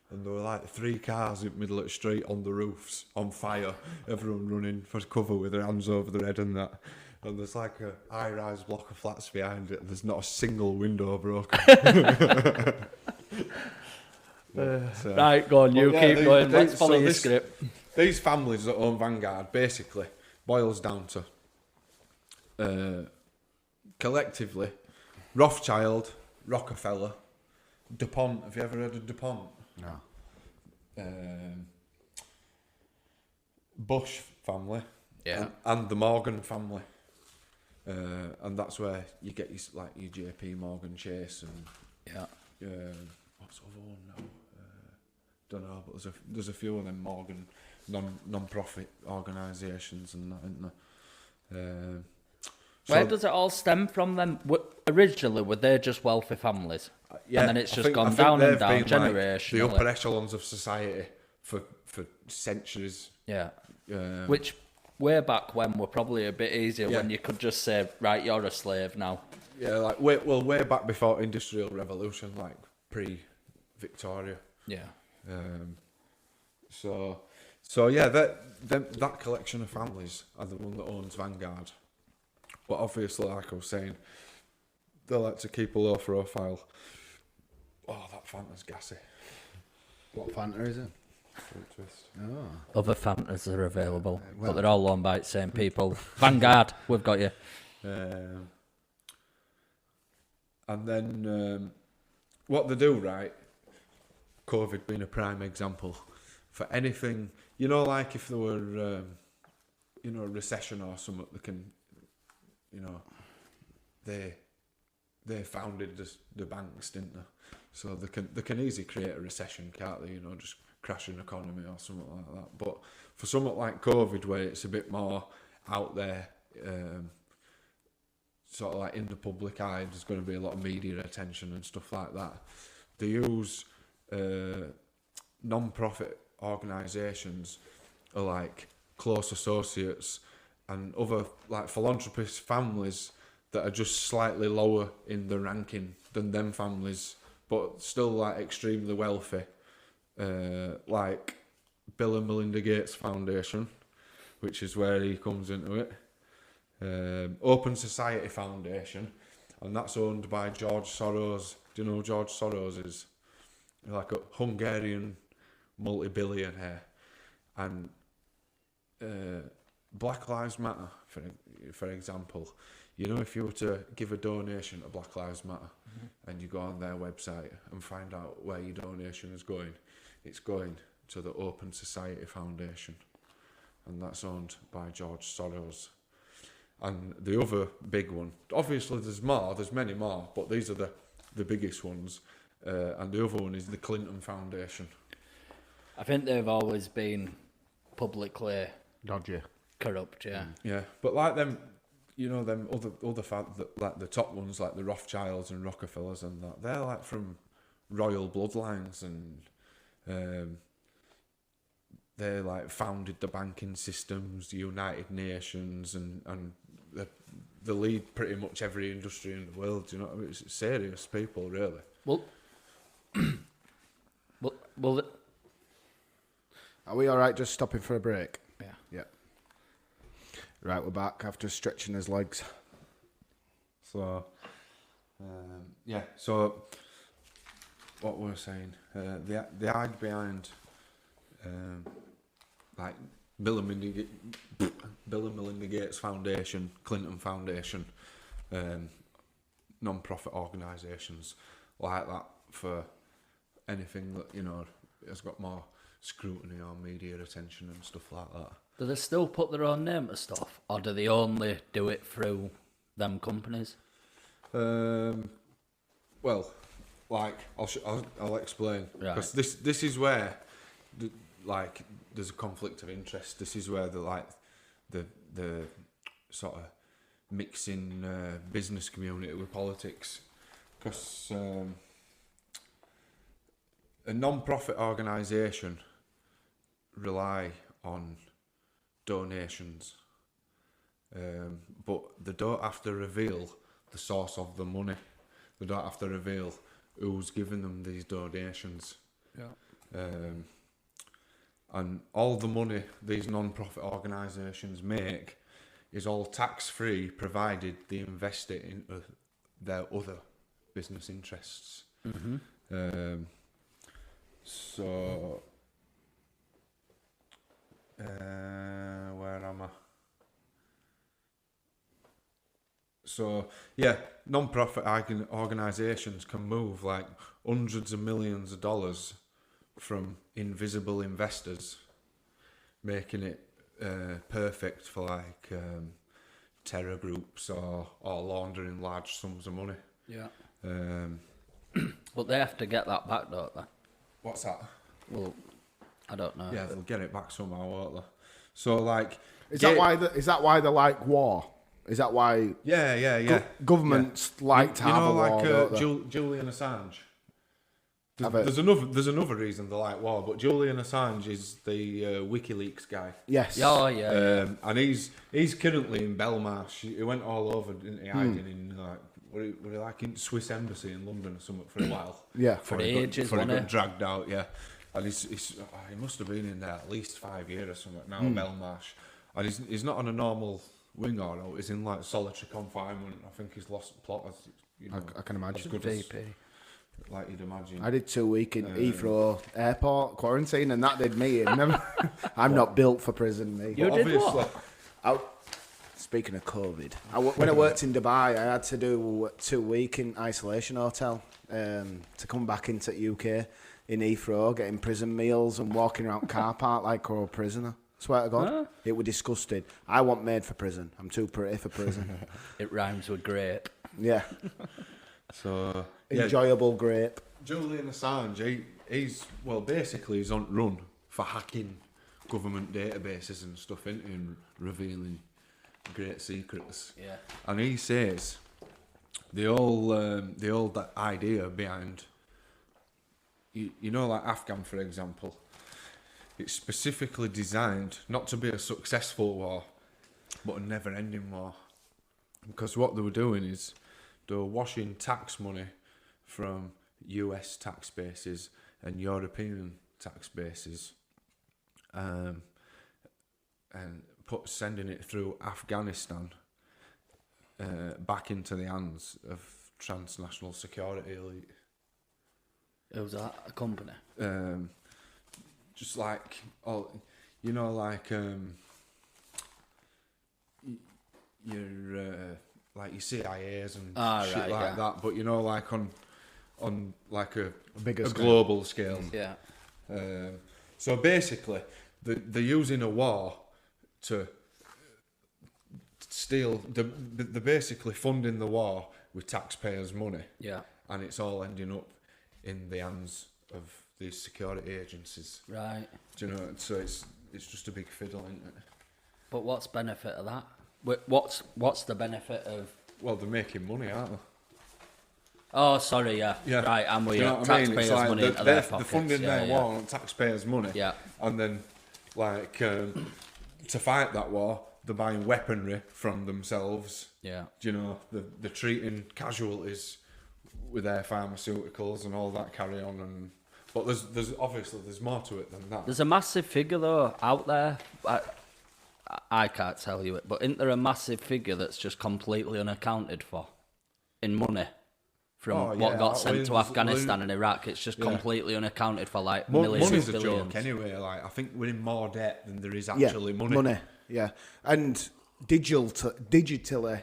and there were like 3 cars in the middle of the street on the roofs on fire, everyone running for cover with their hands over their head and that. And there's like a high-rise block of flats behind it and there's not a single window broken. Right, go on, you keep going. Let's follow your script. These families that own Vanguard basically boils down to collectively Rothschild, Rockefeller, DuPont. Have you ever heard of DuPont? No. Bush family, Yeah. and the Morgan family, and that's where you get your JP Morgan Chase and Yeah. what's the other one now? don't know, but there's a few of them Morgan non-profit organisations and that, isn't there? Where does it all stem from then? Originally, were they just wealthy families? Yeah, and then it's I just think gone down and they've down, been, generationally. the upper echelons of society for centuries. Yeah. Which, way back when, were probably a bit easier when you could just say, right, you're a slave now. Yeah, like way back before Industrial Revolution, like pre-Victoria. Yeah. So yeah, that collection of families are the one that owns Vanguard. But obviously, like I was saying, they like to keep a low profile. Oh, that Fanta's gassy. What Fanta is it? Fruit twist. Oh. Other Fantas are available, but they're all owned by the same people. Vanguard, we've got you. And then what they do, right? COVID being a prime example for anything, you know, like if there were, you know, a recession or something, they can, you know, they founded the banks, didn't they? So they can easily create a recession, can't they? You know, just crash an economy or something like that. But for something like COVID, where it's a bit more out there, sort of like in the public eye, there's going to be a lot of media attention and stuff like that. They use non-profit organisations are like close associates and other like philanthropist families that are just slightly lower in the ranking than them families, but still like extremely wealthy, like Bill and Melinda Gates Foundation, which is where he comes into it. Open Society Foundation, and that's owned by George Soros. Do you know who George Soros is? Like a Hungarian multi-billionaire. And Black Lives Matter, for example, you know, if you were to give a donation to Black Lives Matter and you go on their website and find out where your donation is going, it's going to the Open Society Foundation, and that's owned by George Soros. And the other big one, obviously there's many more, but these are the biggest ones. And the other one is the Clinton Foundation. I think they've always been publicly Dodgy. corrupt, yeah. Yeah, but like them, you know, them other like the top ones, like the Rothschilds and Rockefellers and that, they're like from royal bloodlines, and they like founded the banking systems, the United Nations, and they lead pretty much every industry in the world. You know, I mean, it's serious people, really. Well, Are we all right just stopping for a break? yeah. Yeah. Right, we're back after stretching his legs. So, yeah. So, what we were saying, the ag behind, like Bill and Melinda Gates Foundation, Clinton Foundation, non-profit organisations like that, for anything that, you know, has got more scrutiny or media attention and stuff like that. Do they still put their own name to stuff, or do they only do it through them companies? Well, like I'll explain, Right. because this is where like there's a conflict of interest. This is where the sort of mixing business community with politics, because a non-profit organisation rely on donations, but they don't have to reveal the source of the money. They don't have to reveal who's giving them these donations. Yeah. And all the money these non-profit organisations make is all tax-free, provided they invest it into their other business interests. Mm-hmm. So, where am I? So, yeah, non-profit organisations can move like hundreds of millions of dollars from invisible investors, making it perfect for like terror groups or laundering large sums of money. Yeah. But they have to get that back, don't they? What's that? Well, I don't know. Yeah, they'll get it back somehow, won't they? So like, Is that why they like war? Is that why? Yeah. Governments like to have a war. Don't they? Julian Assange. Have it. There's another reason they like war, but Julian Assange is the WikiLeaks guy. Yes. Oh yeah. And he's currently in Belmarsh. He went all over, didn't he, hiding in like were he like in Swiss embassy in London or something for a while. Yeah. For ages, before he wasn't got dragged out. Yeah, and he must have been in there at least 5 years or something now. Belmarsh, and he's not on a normal wing or no. He's in like solitary confinement. I think he's lost plot. I can imagine. As good as, VP. like you'd imagine. I did 2 weeks in Heathrow Airport quarantine, and that did me in. I'm not built for prison, me. You did what? Speaking of COVID, when I worked in Dubai, I had to do 2 weeks in isolation hotel to come back into the UK in Heathrow, getting prison meals and walking around car park like a prisoner. Swear to God, Huh? It was disgusting. I wasn't made for prison. I'm too pretty for prison. It rhymes with grape. Yeah, So enjoyable grape. Julian Assange, he's on run for hacking government databases and stuff and revealing great secrets. Yeah. And he says the old idea behind you know, like Afghan, for example, it's specifically designed not to be a successful war, but a never-ending war. Because what they were doing is they were washing tax money from US tax bases and European tax bases, and sending it through Afghanistan back into the hands of transnational security elite. Was that a company? Just like you know, like your like your CIAs and shit like that, but you know, like on like a bigger scale. Global scale. Yeah. So basically, they're using a war to steal. They're basically funding the war with taxpayers' money. Yeah. And it's all ending up in the hands of these security agencies. Right. Do you know? So it's just a big fiddle, isn't it? But what's benefit of that? What's the benefit of? Well, they're making money, aren't they? Oh, sorry, yeah. Right, I'm with you. Do you know what I mean? Taxpayers' It's like money into their they're pockets. funding their yeah. war on taxpayers' money. Yeah. And then, like, to fight that war, they're buying weaponry from themselves. Yeah. Do you know? They're treating casualties with their pharmaceuticals and all that carry on. But there's obviously more to it than that. There's a massive figure though out there. I can't tell you it, but isn't there a massive figure that's just completely unaccounted for in money from what got sent to Afghanistan and Iraq? It's just completely unaccounted for, like millions Money's of a billions. joke anyway. Like, I think we're in more debt than there is actually money. Money, yeah. And digitally,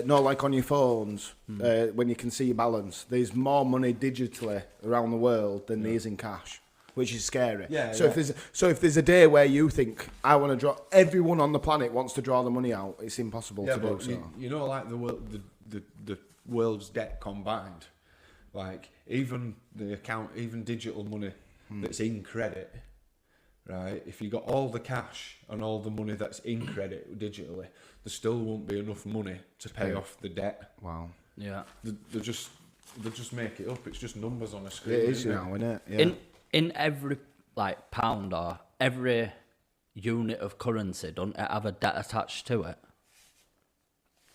not like on your phones, when you can see your balance, there's more money digitally around the world than there is in cash, which is scary. Yeah, if there's a day where you think, I want to draw, everyone on the planet wants to draw the money out, it's impossible to do so. You know, like the world's debt combined, like even digital money that's in credit, right? If you got all the cash and all the money that's in credit digitally, there still won't be enough money to pay off the debt. Wow. Yeah. They just make it up. It's just numbers on a screen. It is now, isn't it? Yeah. In every like pound or every unit of currency, don't it have a debt attached to it?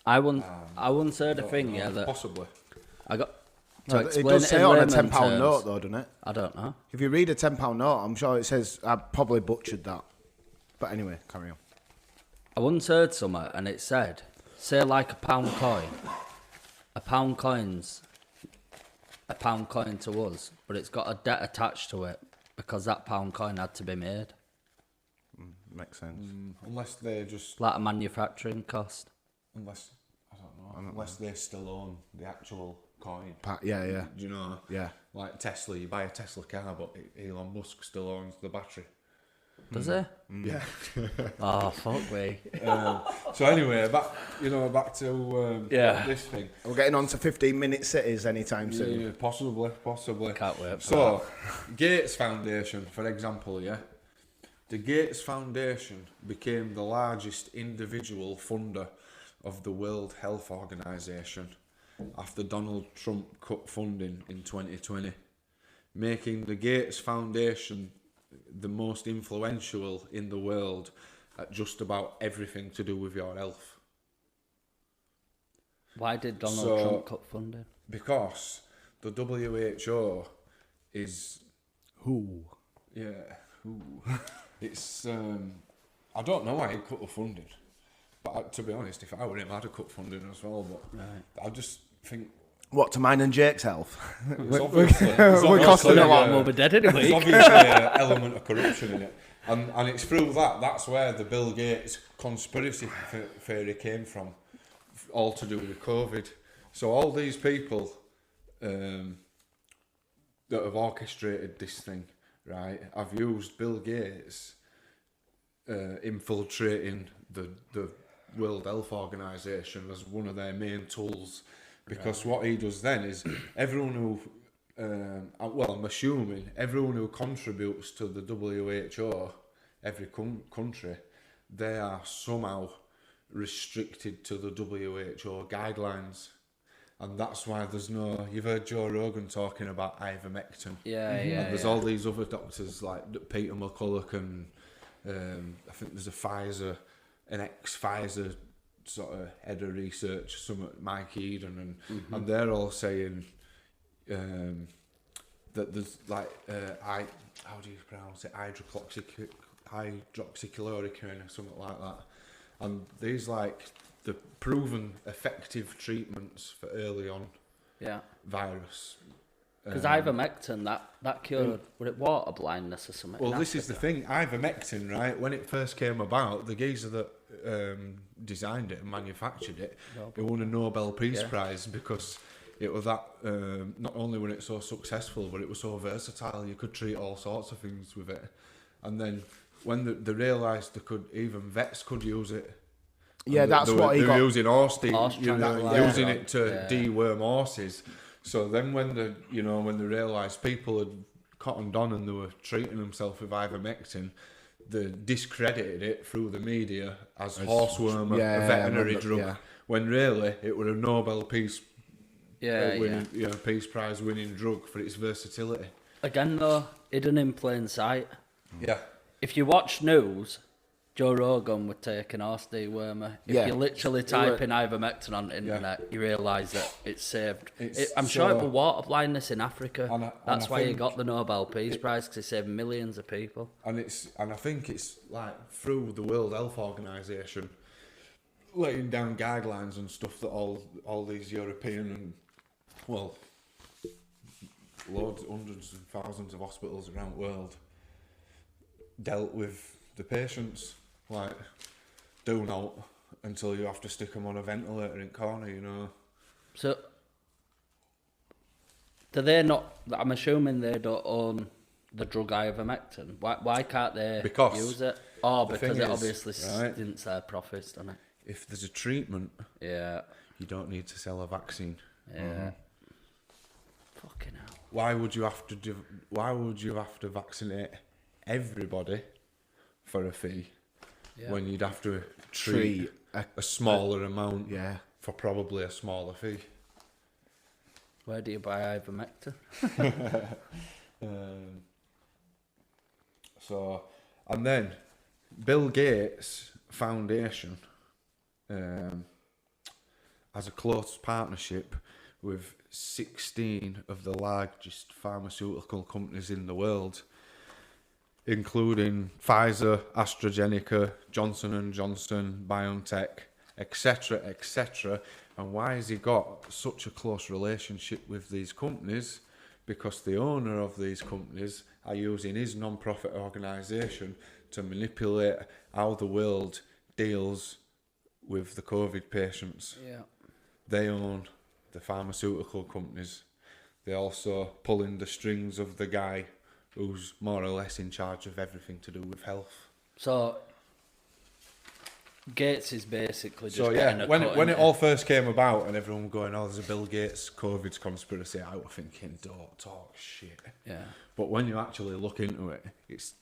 I once heard a thing, that possibly. I got to No, it explain does it say in on a layman £10 terms. note, though, doesn't it? I don't know. If you read a £10 note, I'm sure it says, I probably butchered that. But anyway, carry on. I once heard something, and it said, say like a pound coin. A pound coin's a pound coin to us, but it's got a debt attached to it because that pound coin had to be made. Makes sense. Unless they just Like a manufacturing cost. unless unless they still own the actual coin. Yeah. Do you know? Yeah. Like Tesla, you buy a Tesla car, but Elon Musk still owns the battery. Does he? Yeah. Oh, fuck me. So anyway, back to this thing. We're getting on to 15-minute cities anytime soon. Yeah, possibly. Can't wait for So, Gates Foundation, for example, the Gates Foundation became the largest individual funder of the World Health Organization after Donald Trump cut funding in 2020, making the Gates Foundation the most influential in the world at just about everything to do with your health. Why did Donald Trump cut funding? Because the WHO is... Who? Yeah, who? It's... I don't know why he cut the funding. But to be honest, if I were him, I'd have cut funding as well. But I just think... What, to mine and Jake's health? We're costing a lot. We'll be dead in a There's week. obviously an element of corruption in it. And it's through that's where the Bill Gates conspiracy theory came from, all to do with COVID. So all these people that have orchestrated this thing, right, have used Bill Gates infiltrating the World Health Organization as one of their main tools. Because what he does then is everyone who, I'm assuming everyone who contributes to the WHO, every country, they are somehow restricted to the WHO guidelines. And that's why you've heard Joe Rogan talking about ivermectin. And there's all these other doctors like Peter McCulloch and I think there's an ex-Pfizer sort of head of research, some Mike Eden, and they're all saying that there's how do you pronounce it, hydroxychloroquine or something like that, and these the proven effective treatments for early on virus. Because ivermectin, that cured, was it water blindness or something? Well, this is the thing, ivermectin, right, when it first came about, the geezer that designed it and manufactured it, he won a Nobel Peace Prize because it was that, not only was it so successful, but it was so versatile, you could treat all sorts of things with it. And then when they realised even vets could use it. Yeah, that's they what he were got. using using it it to deworm horses. So then when they realised people had cottoned on and they were treating themselves with ivermectin, they discredited it through the media as horseworm, a veterinary drug, when really it was a Nobel Peace Prize winning drug for its versatility. Again though, hidden in plain sight. Yeah. If you watch news, Joe Rogan would take an horse dewormer. If you literally type in ivermectin on the internet, you realise that it's saved. I'm sure it was water blindness in Africa. That's why he got the Nobel Peace Prize, because he saved millions of people. And I think it's through the World Health Organization laying down guidelines and stuff that all these European and hundreds and thousands of hospitals around the world dealt with the patients. Do not until you have to stick them on a ventilator in corner, So, do they not? I'm assuming they don't own the drug ivermectin. Why can't they use it? Oh, because it obviously stints their profits, doesn't it? If there's a treatment, you don't need to sell a vaccine. Yeah. Fucking hell. Why would you have to vaccinate everybody for a fee? When you'd have to treat a smaller amount for probably a smaller fee. Where do you buy ivermectin? And then Bill Gates Foundation has a close partnership with 16 of the largest pharmaceutical companies in the world, including Pfizer, AstraZeneca, Johnson & Johnson, BioNTech, etc., etc. And why has he got such a close relationship with these companies? Because the owner of these companies are using his non-profit organisation to manipulate how the world deals with the COVID patients. Yeah. They own the pharmaceutical companies. They also pull in the strings of the guy who's more or less in charge of everything to do with health. So Gates is basically just So getting yeah, a when cut, it innit? all first came about and everyone going, "Oh, there's a Bill Gates COVID's conspiracy," I was thinking, "Don't talk shit." Yeah. But when you actually look into it, it's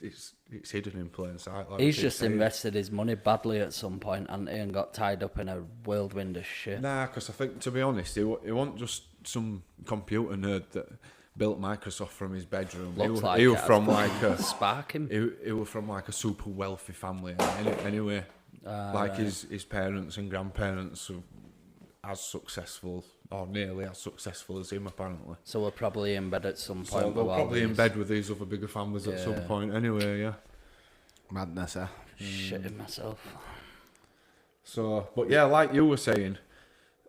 hidden in plain sight. Like He's we keep just saying. invested his money badly at some point, hasn't he, and got tied up in a whirlwind of shit. Nah, because I think, to be honest, he wasn't just some computer nerd that built Microsoft from his bedroom. Looks He was it from has like a spark him. he was from like a super wealthy family. Anyway, like Right. his parents and grandparents were as successful or nearly as successful as him, apparently. So we're probably in bed at some point. So they're with all probably in these. bed with these other bigger families at some Yeah. point. Anyway, yeah. Madness, eh? Shitting myself. So, but yeah, like you were saying,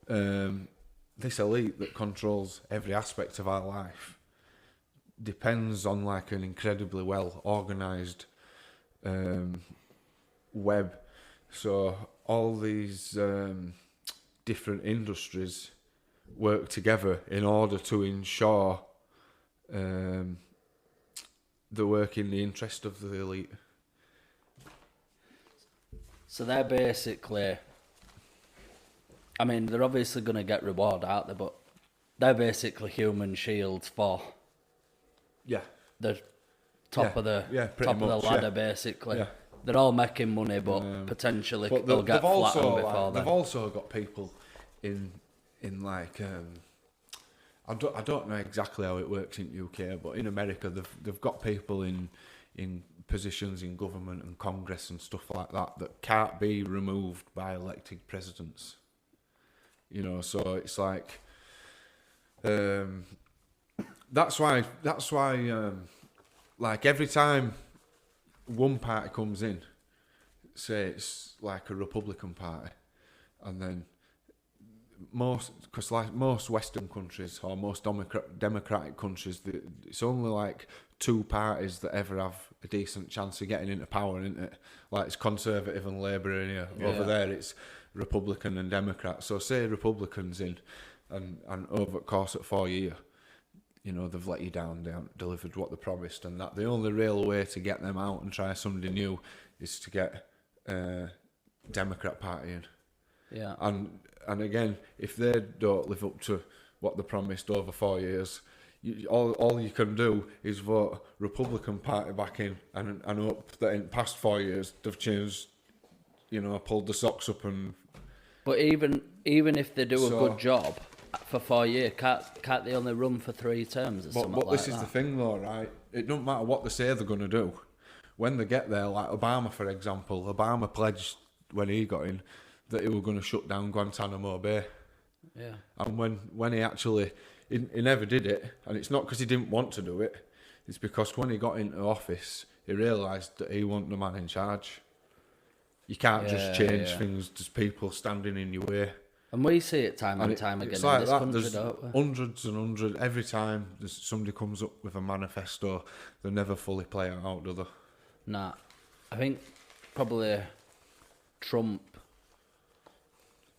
this elite that controls every aspect of our life depends on like an incredibly well organised web. So all these different industries work together in order to ensure they work in the interest of the elite. So they're basically, I mean, they're obviously going to get reward out there, but they're basically human shields for Yeah. the top Yeah, of the yeah, pretty top of much, the ladder, yeah. basically. Yeah. They're all making money, but potentially But they'll get flattened before like, then. they've also got people in like I don't know exactly how it works in UK, but in America they've got people in positions in government and Congress and stuff like that can't be removed by elected presidents. You know, so it's like that's why like every time one party comes in, say it's like a Republican party, and then most Western countries or most democratic countries, it's only like two parties that ever have a decent chance of getting into power, isn't it? Like it's Conservative and Labour in here. Yeah. Over there it's Republican and Democrat. So say Republicans in, and over the course of 4 years, you know, they've let you down, they haven't delivered what they promised, and that the only real way to get them out and try somebody new is to get Democrat Party in. Yeah. And again, if they don't live up to what they promised over 4 years, all you can do is vote Republican Party back in and hope that in the past 4 years they've changed, you know, pulled the socks up and... But even if they do a So- good job for 4 years, can't they only run for 3 terms or something But like this that? is the thing though, right? It doesn't matter what they say they're going to do. When they get there, like Obama, for example, Obama pledged when he got in that he was going to shut down Guantanamo Bay. Yeah. And when he actually, he never did it, and it's not because he didn't want to do it, it's because when he got into office, he realised that he wasn't the man in charge. You can't just change things, just people standing in your way. And we see it time and time again It's in like this that. country, There's don't we? hundreds and hundreds. Every time somebody comes up with a manifesto, they never fully play it out, do they? Nah. I think probably Trump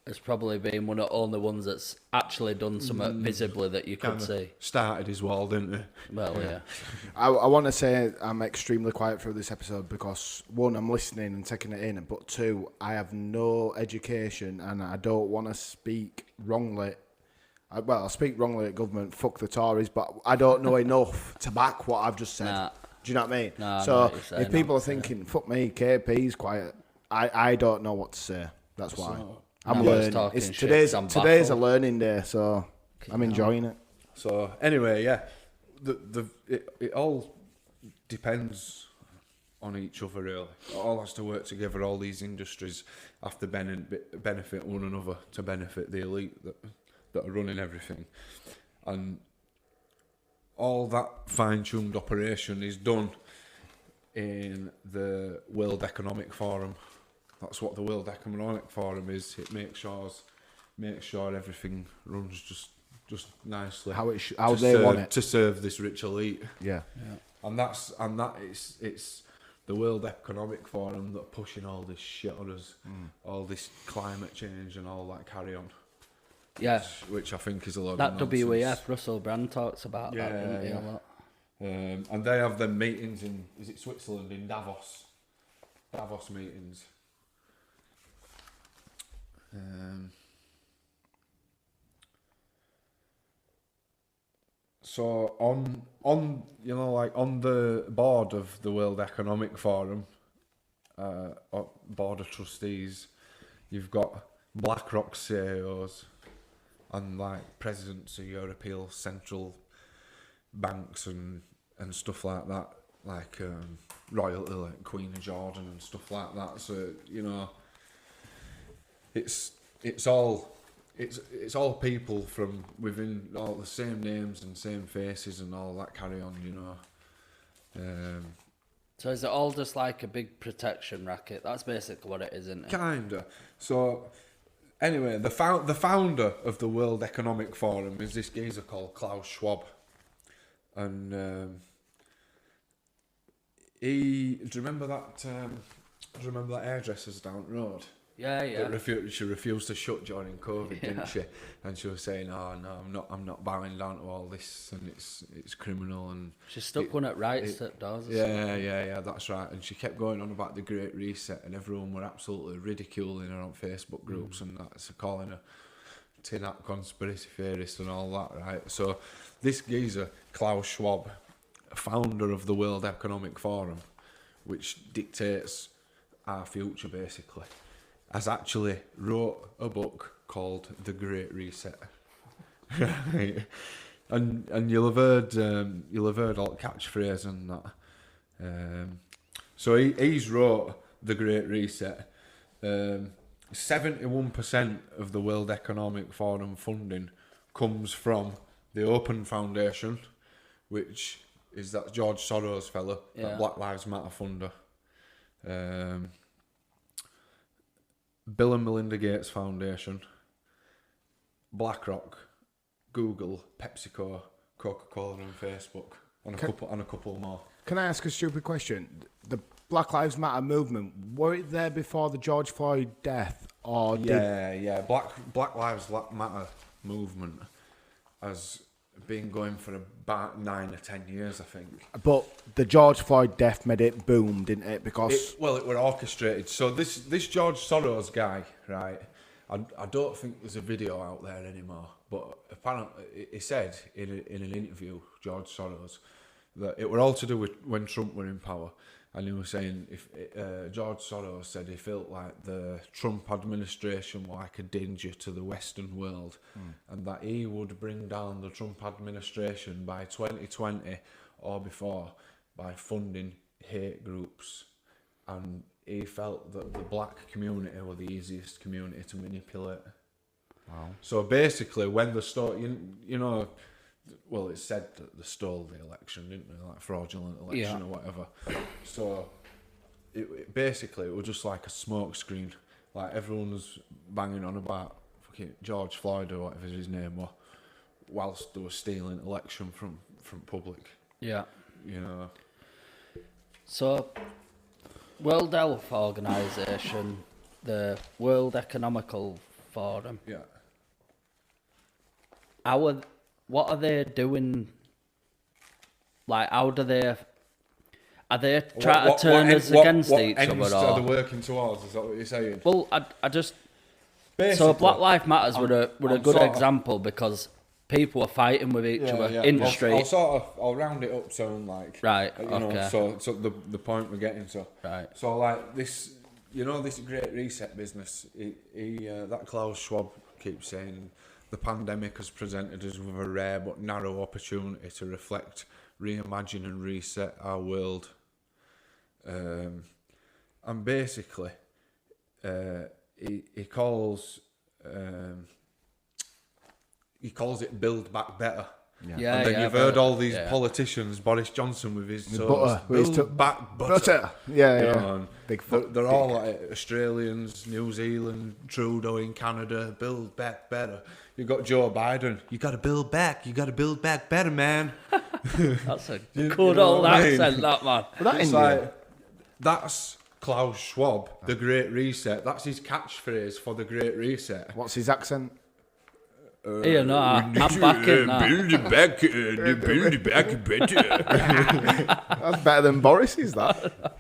has probably been one of the only ones that's actually done something visibly that you could see. Started his wall, didn't he? Well, yeah. I want to say I'm extremely quiet through this episode because, one, I'm listening and taking it in, but two, I have no education and I don't want to speak wrongly. I speak wrongly at government, fuck the Tories, but I don't know enough to back what I've just said. Nah. Do you know what I mean? No, I know so what you're saying, if people are obviously. thinking, fuck me, KP's quiet, I don't know what to say. That's why. I'm I'm just learning. talking It's shit today's 'cause I'm a baffled. learning day, so I'm enjoying it. So anyway, yeah, it all depends on each other really. It all has to work together. All these industries have to benefit one another to benefit the elite that are running everything, and all that fine-tuned operation is done in the World Economic Forum. That's what the World Economic Forum is. It makes sure everything runs just nicely. How they want it. To serve this rich elite. Yeah. And it's the World Economic Forum that are pushing all this shit on us, all this climate change and all that carry on. Yeah. Which I think is a lot That of nonsense. WEF, Russell Brand talks about that, Yeah, doesn't he, yeah. a lot? And they have them meetings in, is it Switzerland, in Davos? Davos meetings. So on you know, like on the board of the World Economic Forum, board of trustees, you've got BlackRock CEOs and like presidents of European central banks and stuff like that, like royalty, like Queen of Jordan and stuff like that. So you know, it's all people from within all the same names and same faces and all that carry on, you know. So is it all just like a big protection racket? That's basically what it is, isn't it? Kinda. So anyway, the founder of the World Economic Forum is this geezer called Klaus Schwab, and do you remember that hairdresser's down the road? Yeah. She refused to shut during COVID, didn't she? And she was saying, "Oh no, I'm not bowing down to all this, and it's criminal." And she stuck one at rights that does. Yeah, that's right. And she kept going on about the Great Reset, and everyone were absolutely ridiculing her on Facebook groups and that's calling her tin hat conspiracy theorist and all that, right? So this geezer, Klaus Schwab, founder of the World Economic Forum, which dictates our future basically, has actually wrote a book called The Great Reset. Right. And you'll have heard all the catchphrase and that. So he's wrote The Great Reset. 71% of the World Economic Forum funding comes from the Open Foundation, which is that George Soros fella, that Black Lives Matter funder. Bill and Melinda Gates Foundation, BlackRock, Google, PepsiCo, Coca-Cola and Facebook, and a couple more. Can I ask a stupid question? The Black Lives Matter movement, were it there before the George Floyd death, or Black Lives Matter movement has been going for about 9 or 10 years, I think. But the George Floyd death made it boom, didn't it? Because it were orchestrated. So this George Soros guy, right? I don't think there's a video out there anymore, but apparently he said in an interview, George Soros, that it were all to do with when Trump were in power. And he was saying, if George Soros said he felt like the Trump administration were like a danger to the Western world, and that he would bring down the Trump administration by 2020 or before by funding hate groups. And he felt that the black community were the easiest community to manipulate. Wow. So basically, when the you know, well, it said that they stole the election, didn't they? Like fraudulent election or whatever. So it basically it was just like a smoke screen. Like everyone was banging on about fucking George Floyd or whatever his name was, whilst they were stealing election from public. Yeah. You know. So World Health Organization, the World Economical Forum. Yeah. What are they doing? Like, how do they? Are they trying to turn us against each other? What are they working towards? Is that what you're saying? Well, I just. Basically, so Black Lives Matters were a good example because people are fighting with each other in the street. I'll round it up soon, like. Right. You know, so the point we're getting to. Right. So like this, you know, this Great Reset business. That Klaus Schwab keeps saying. The pandemic has presented us with a rare but narrow opportunity to reflect, reimagine and reset our world. And basically, he calls it Build Back Better. Yeah. And then you've heard all these politicians, Boris Johnson with his build back butter. Yeah. You know, Big they're all like Australians, New Zealand, Trudeau in Canada, build back better. You've got Joe Biden. You got to build back. You got to build back better, man. That's a good old accent, that man. It's like, that's Klaus Schwab, the Great Reset. That's his catchphrase for the Great Reset. What's his accent? Yeah, no, I'm backing that. Build it back better. That's better than Boris's, that.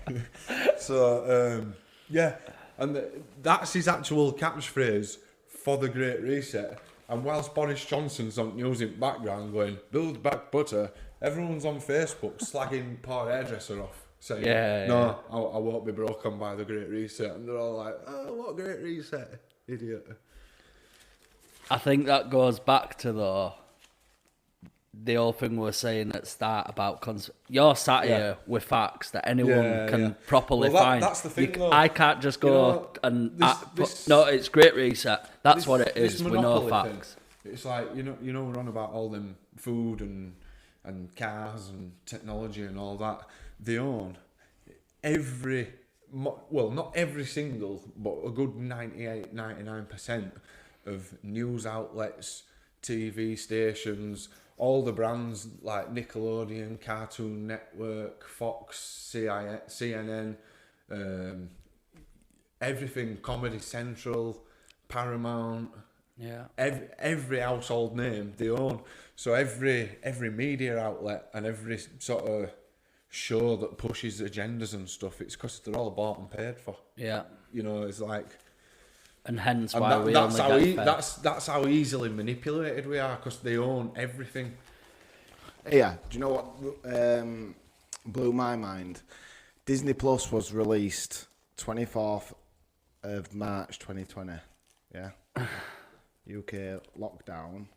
So, yeah, and that's his actual catchphrase for the Great Reset. And whilst Boris Johnson's on news in background going, build back butter, everyone's on Facebook slagging poor hairdresser off, saying, no, I won't be broken by the Great Reset. And they're all like, oh, what Great Reset, idiot. I think that goes back to the whole thing we were saying at the start about you're sat here with facts that anyone can properly find. That's the thing, though. I can't just go no, it's Great Reset. That's what it is. We know facts. It's like you know we're on about all them food and cars and technology and all that. They own not every single, but a good 99% of news outlets, TV stations, all the brands like Nickelodeon, Cartoon Network, Fox, CNN, everything, Comedy Central, Paramount, every household name they own. So every media outlet and every sort of show that pushes agendas and stuff, it's because they're all bought and paid for. Yeah, it's like. And hence why that's how easily manipulated we are, because they own everything. Yeah, do you know what blew my mind? Disney Plus was released 24th of March 2020. Yeah. UK lockdown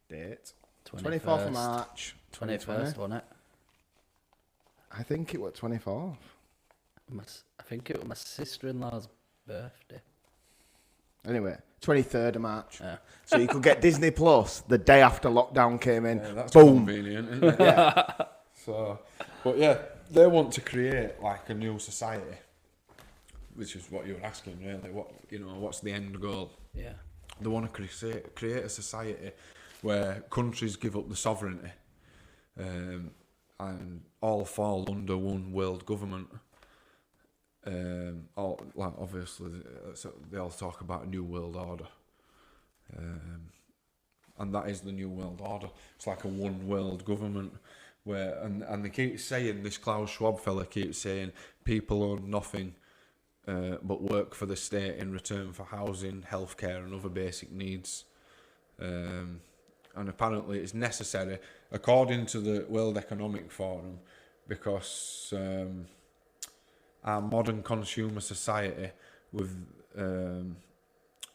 date. 24th of March 2020. 21st, wasn't it? I think it was 24th. I think it was my sister-in-law's birthday. Anyway, 23rd of March. Yeah. So you could get Disney Plus the day after lockdown came in. Yeah, that's boom. Convenient, isn't it? Yeah. So, but yeah, they want to create like a new society, which is what you were asking, really. What's the end goal? Yeah. They want to create a society where countries give up the sovereignty, and all fall under one world government. Obviously, they all talk about a new world order, and that is the new world order. It's like a one world government where, and they keep saying, this Klaus Schwab fella keeps saying, people own nothing but work for the state in return for housing, healthcare, and other basic needs. And apparently, it's necessary, according to the World Economic Forum, because our modern consumer society, with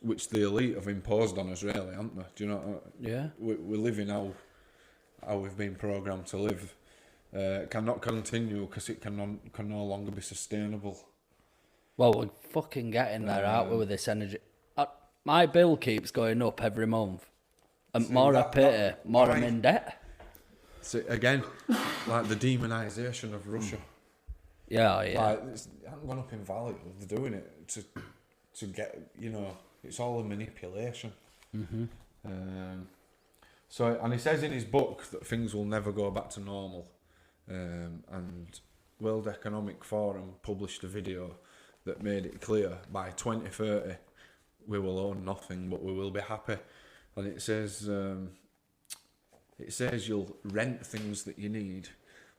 which the elite have imposed on us, really, haven't they? Do you know? Yeah. We're living how we've been programmed to live. Cannot continue because it can no longer be sustainable. Well, we're fucking getting there, aren't we, with this energy? My bill keeps going up every month, and more I pay, more I'm in debt. So again, like the demonisation of Russia. Yeah. Like, it hasn't gone up in value. They're doing it to get, it's all a manipulation. Mm-hmm. And he says in his book that things will never go back to normal. And World Economic Forum published a video that made it clear by 2030 we will own nothing, but we will be happy. And it says you'll rent things that you need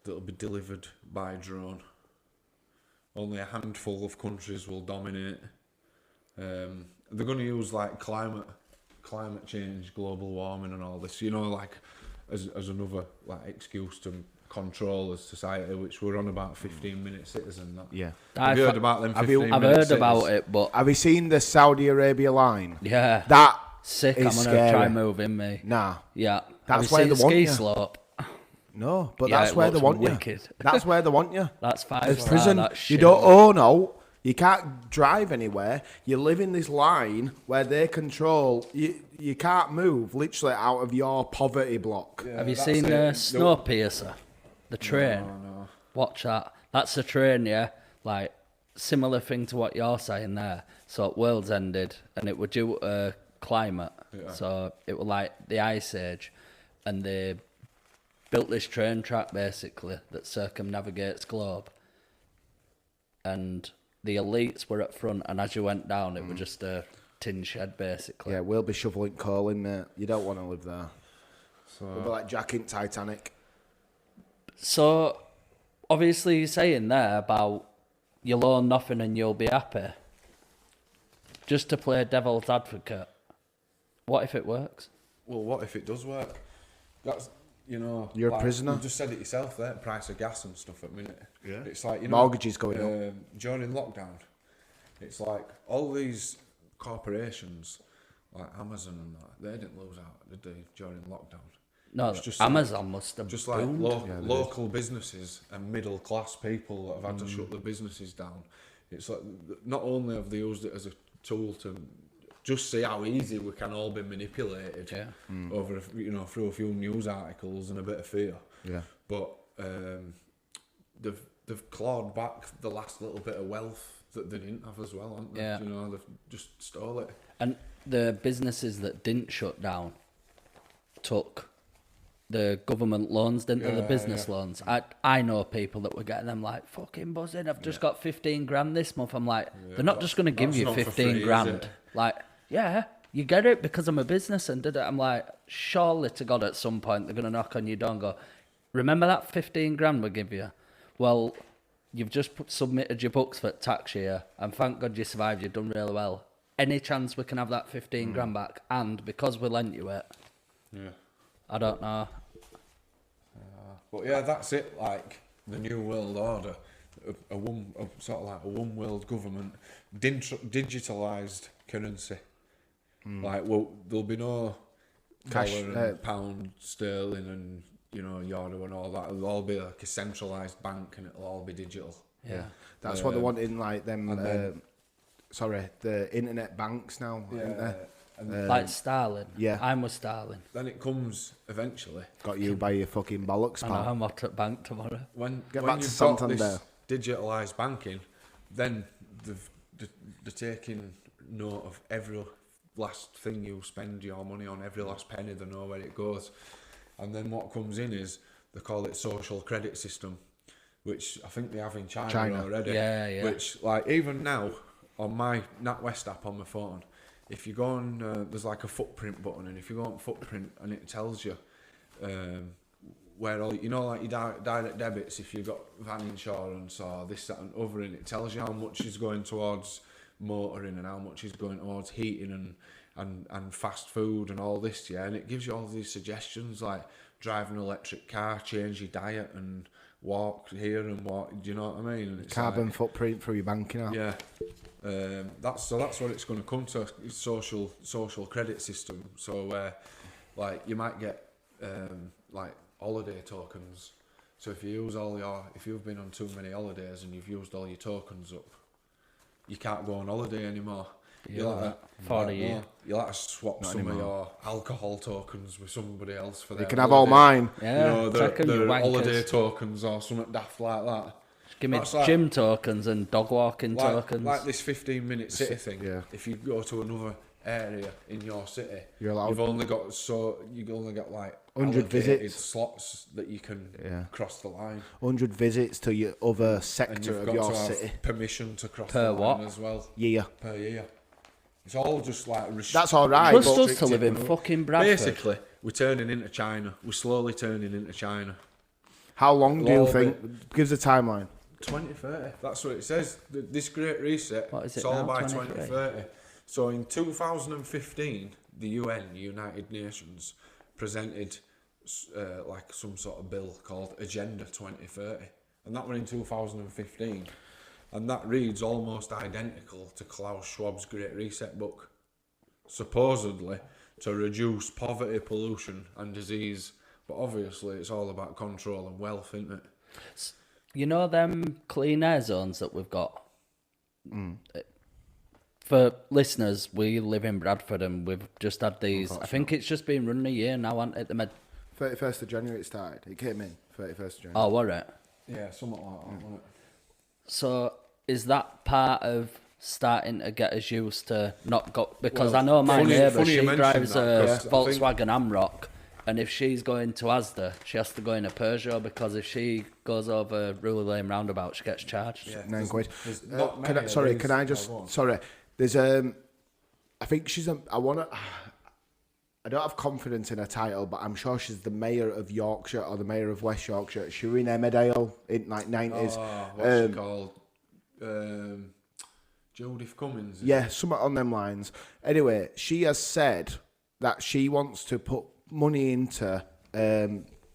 that will be delivered by drone. Only a handful of countries will dominate. They're going to use like climate change, global warming, and all this. As another like excuse to control a society, which we're on about 15-minute citizen. Yeah, have you heard about them? I've heard about it, but have you seen the Saudi Arabia line? Yeah, that sick. Is I'm gonna scary. try moving me. Nah, yeah, that's where they want ski you. Slope. No, but that's where they want wicked. you. That's where they want you. That's 5 As star. prison. That's You shit. don't own out. You can't drive anywhere. You live in this line where they control. You can't move literally out of your poverty block. Yeah, Have you seen Snowpiercer? The train. No. Watch that. That's a train, yeah. Like similar thing to what you're saying there. So world's ended, and it was due to climate. Yeah. So it was like the Ice Age, and they built this train track basically that circumnavigates globe. And the elites were at front, and as you went down, it was just a tin shed, basically. Yeah, we'll be shoveling coal in, mate. You don't want to live there. So We'll be like Jack in Titanic. So, obviously, you're saying there about you'll own nothing and you'll be happy. Just to play devil's advocate, what if it works? well, what if it does work? That's You're a prisoner. You just said it yourself there. Price of gas and stuff at the minute. Yeah. It's like Mortgages going up. during lockdown. It's like all these corporations, like Amazon and that, they didn't lose out, did they, during lockdown? No, It's just Amazon must have Just like boomed. local businesses and middle class people that have had to shut their businesses down. It's like not only have they used it as a tool to just see how easy we can all be manipulated over through a few news articles and a bit of fear. Yeah. But they've clawed back the last little bit of wealth that they didn't have as well, haven't they? Yeah. They've just stole it. And the businesses that didn't shut down took the government loans, didn't they? The business loans. I know people that were getting them like, fucking buzzing, I've just got 15 grand this month. I'm like, they're not just going to give that's you not for 15 free, is grand. it? Like, yeah, you get it because I'm a business and did it. I'm like, surely to God at some point they're going to knock on your door and go, remember that 15 grand we give you? Well, you've just submitted your books for tax year and thank God you survived, you've done really well. Any chance we can have that 15 grand back? And because we lent you it, I don't know. But yeah, that's it. Like the new world order, sort of like a one world government, digitalised currency. Like, well, there'll be no Cash, dollar and pound sterling and euro and all that. It'll all be like a centralised bank and it'll all be digital. Yeah. That's what they want in like them. The internet banks now. Isn't they? Like Starling. Yeah. I'm with Starling. Then it comes eventually. Got you by your fucking bollocks, I know, pal. I'm off at bank tomorrow. When Get when back to you've got Santander. this digitalised banking, then they're taking note of every last thing you spend your money on, every last penny. They know where it goes, and then what comes in is they call it social credit system, which I think they have in China. Already. Yeah. Which, like, even now on my NatWest app on my phone, if you go on, there's like a footprint button, and if you go on footprint and it tells you where all, like your direct debits, if you've got van insurance or this, that and other, and it tells you how much is going towards motoring and how much is going towards heating and fast food and all this, and it gives you all these suggestions like drive an electric car, change your diet and walk here and walk, do you know what I mean? And it's Carbon footprint through your banking app. Yeah. That's what it's going to come to, social credit system. So like you might get like holiday tokens. So if you've been on too many holidays and you've used all your tokens up, you can't go on holiday anymore. You'll have to swap some of your alcohol tokens with somebody else for that. You can have all mine. Yeah, the holiday tokens or something daft like that. Give me gym tokens and dog walking tokens. Like this 15-minute city thing. Yeah. If you go to another area in your city, you've only got like 100 visits slots that you can cross the line. 100 visits to your other sector of your city. Permission to cross per the line what? as well. Per year. It's all just like that's all right. Trust us to live in fucking Bradford. Basically, we're turning into China. We're slowly turning into China. How long do you think? Gives a timeline. 2030. That's what it says. This Great Reset. What is it it's all now, by 2030? 2030. So in 2015, the UN, United Nations, presented like some sort of bill called Agenda 2030, and that went in 2015, and that reads almost identical to Klaus Schwab's Great Reset book, supposedly to reduce poverty, pollution, and disease. But obviously, it's all about control and wealth, isn't it? You know them clean air zones that we've got? For listeners, we live in Bradford and we've just had these. I think it's just been running a year now, hasn't it? The 31st of January it started. It came in 31st of January. Oh, were it? Yeah, something like that, wasn't it? So is that part of starting to get us used to not go? Because I know my neighbour, she drives a Volkswagen Amarok, and if she's going to Asda, she has to go in a Peugeot, because if she goes over Ruler Lane roundabout, she gets charged. Yeah, £9. Can I There's I think she's I don't have confidence in her title, but I'm sure she's the mayor of Yorkshire or the mayor of West Yorkshire. She was in Emmerdale in like 90s. Oh, what's she called? Judith Cummins. Yeah, something on them lines. Anyway, she has said that she wants to put money into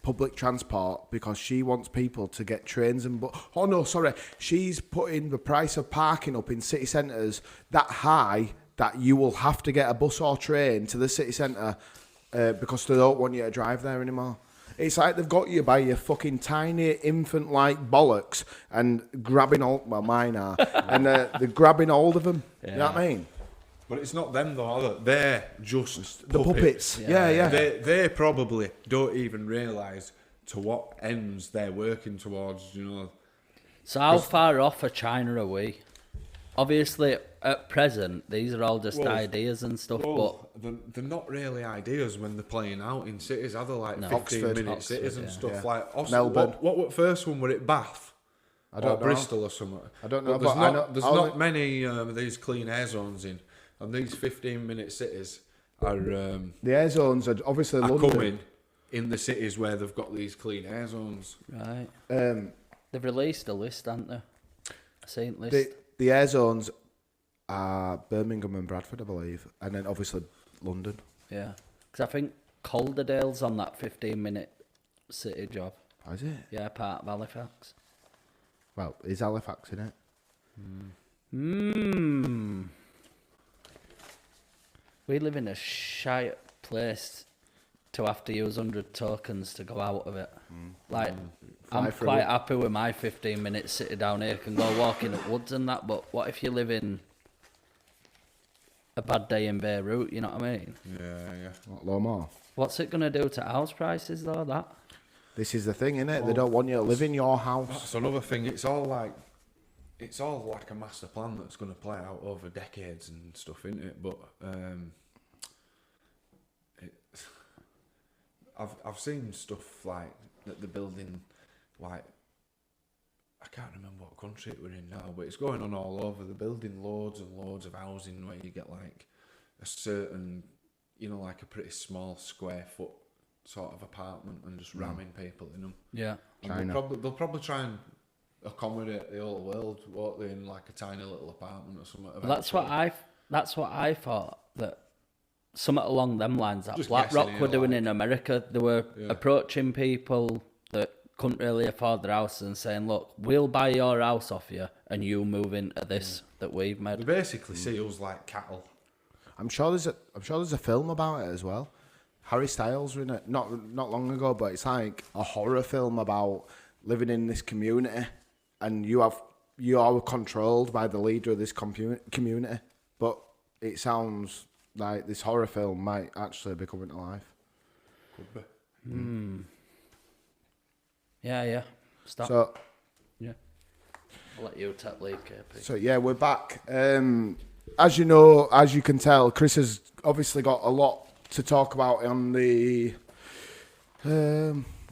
public transport because she wants people to get trains and oh no, sorry. She's putting the price of parking up in city centres that high that you will have to get a bus or train to the city centre because they don't want you to drive there anymore. It's like they've got you by your fucking tiny infant-like bollocks and grabbing hold... Well, mine are. And they're grabbing hold of them. Yeah. You know what I mean? But it's not them, though, are they? They're just the puppets. Yeah. They probably don't even realise to what ends they're working towards, you know. So how far off of China are we? Obviously, at present, these are all just ideas and stuff, but... They're not really ideas when they're playing out in cities, are they? Like 15-minute cities and stuff. Yeah. Like Melbourne. What first one, were it Bath? I don't know. Bristol or something? I don't know, There's not many of these clean air zones in, and these 15-minute cities are... the air zones are obviously London. Coming in the cities where they've got these clean air zones. Right. They've released a list, haven't they? A saint list. The air zones are Birmingham and Bradford, I believe, and then obviously London. Yeah, because I think Calderdale's on that 15-minute city job. Is it? Yeah, part of Halifax. Well, is Halifax in it? We live in a shite place to have to use 100 tokens to go out of it. Like, I'm quite happy with my 15-minute city down here. Can go walking at woods and that, but what if you live in a bad day in Beirut, you know what I mean? Yeah. What, low more? What's it going to do to house prices, though, that? This is the thing, innit? Well, they don't want you to live in your house. That's another thing. It's all like a master plan that's going to play out over decades and stuff, isn't it? But I've seen stuff like that they're building, like, I can't remember what country we're in now, but it's going on all over. They're building loads and loads of housing where you get like a certain, you know, like a pretty small square foot sort of apartment and just ramming people in them. Yeah. And they'll probably try and accommodate the whole world, won't they, in like a tiny little apartment or something. Well, that's what I thought, that something along them lines that BlackRock were doing in America. They were approaching people that couldn't really afford their house and saying, look, we'll buy your house off you and you move into this that we've made. They basically see us like cattle. I'm sure there's a film about it as well. Harry Styles were in it not long ago, but it's like a horror film about living in this community and you are controlled by the leader of this community. But it sounds like this horror film might actually be coming to life. Could be. Yeah. Stop. So, yeah. I'll let you tap lead, KP. So, yeah, we're back. As you know, as you can tell, Chris has obviously got a lot to talk about on the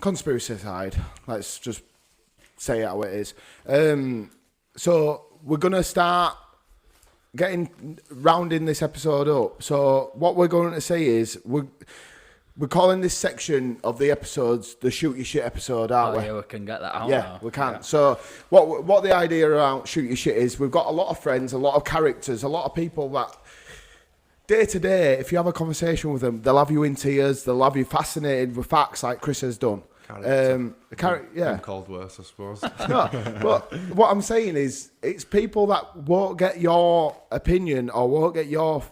conspiracy side. Let's just say it how it is. So, we're going to start rounding this episode up. So, what we're going to say is we're calling this section of the episodes the Shoot Your Shit episode, aren't we? Yeah, we can get that out now. We can. Yeah. So what the idea around Shoot Your Shit is, we've got a lot of friends, a lot of characters, a lot of people that day to day, if you have a conversation with them, they'll have you in tears, they'll have you fascinated with facts like Chris has done. Called worse, I suppose. No, but what I'm saying is, it's people that won't get your opinion or won't get your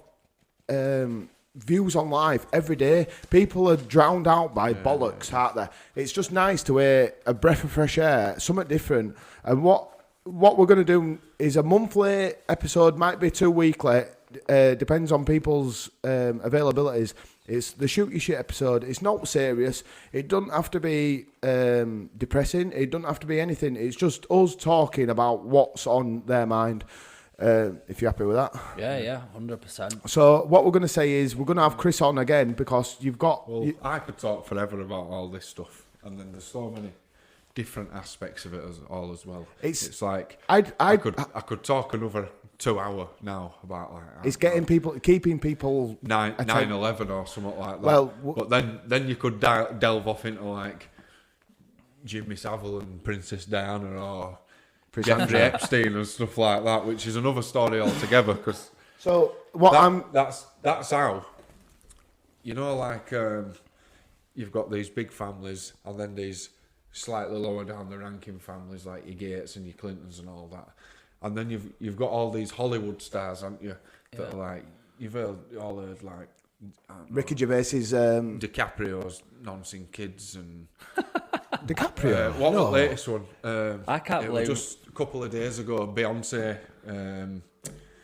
views on life every day. People are drowned out by bollocks, aren't they? It's just nice to hear a breath of fresh air, something different. And what we're going to do is a monthly episode, might be 2 weekly, depends on people's availabilities. It's the Shoot Your Shit episode. It's not serious. It doesn't have to be depressing. It doesn't have to be anything. It's just us talking about what's on their mind. If you're happy with that. Yeah, 100%. So what we're going to say is we're going to have Chris on again because you've got... Well, I could talk forever about all this stuff, and then there's so many different aspects of it as well. It's like I could talk another 2 hour now about like It's keeping people 9/11 or something like that. Well, but then you could delve off into like Jimmy Savile and Princess Diana or Jeffrey Epstein and stuff like that, which is another story altogether. Because so that's how, you know, like you've got these big families and then these slightly lower down the ranking families like your Gates and your Clintons and all that, and then you've got all these Hollywood stars, haven't you? That are like you've all heard like Ricky Gervais's DiCaprio's Nonsense Kids and DiCaprio. what was the latest one? I can't it believe was just a couple of days ago. Beyonce.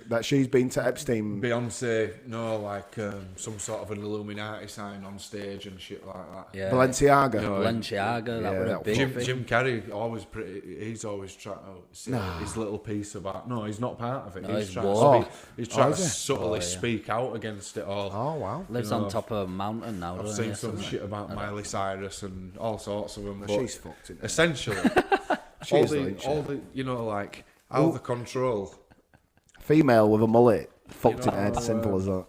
That she's been to Epstein. Beyonce, no, like some sort of an Illuminati sign on stage and shit like that. Yeah. Balenciaga. No, Balenciaga, that was a big thing. Jim Carrey he's always trying to say his little piece about. No, he's not part of it. No, he's he's trying to is he? subtly speak out against it all. Oh wow. Lives on top of a mountain now. I've seen some shit about Miley Cyrus and all sorts of them. But She's fucked in it. essentially, all the you know, like how the control. Female with a mullet, fucked You in know, head, simple as that.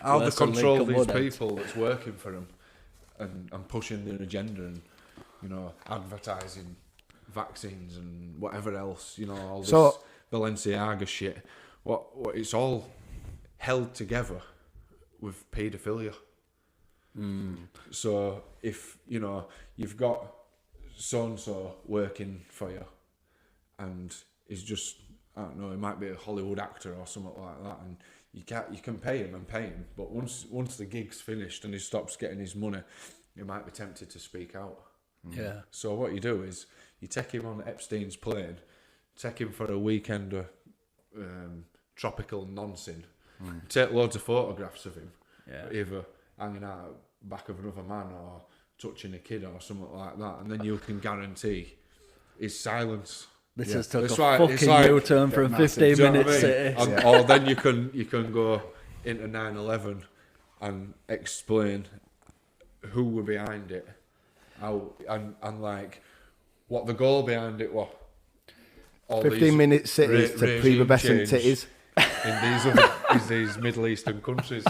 How they Worse than control Lincoln these Woodhead. people that's working for them and pushing their agenda and, you know, advertising vaccines and whatever else, you know, all this Balenciaga shit. What it's all held together with paedophilia. So if, you know, you've got so-and-so working for you and is just, I don't know, he might be a Hollywood actor or something like that, and you can pay him, but once the gig's finished and he stops getting his money, you might be tempted to speak out. Yeah. So what you do is you take him on Epstein's plane, take him for a weekend of tropical nonsense, take loads of photographs of him, either hanging out back of another man or touching a kid or something like that, and then you can guarantee his silence. This has took It's a like- fucking it's like- U-turn from massive. 15 Do you know what minutes. I mean? City. Or then you can go into 9/11 and explain who were behind it, how and like what the goal behind it was. All 15-minute cities to regime prepubescent change titties. in these Middle Eastern countries.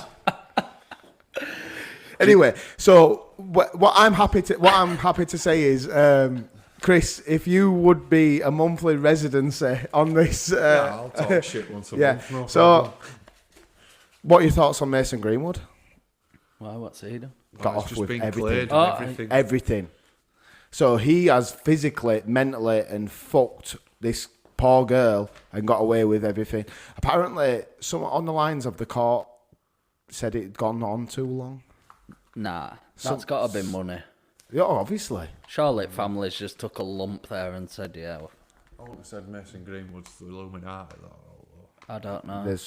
Anyway, so what I'm happy to say is, Chris, if you would be a monthly residency on this, I'll talk shit once a month. No so, problem. what are your thoughts on Mason Greenwood? Why, what's he done? Got It's off just with been everything. cleared Oh, and everything. Everything. So he has physically, mentally, and fucked this poor girl and got away with everything. Apparently, someone on the lines of the court said it'd gone on too long. Nah, that's got to be money. Yeah, obviously. Surely families just took a lump there and said, yeah, I wouldn't have said Mason Greenwood's the Illuminati. I don't know. There's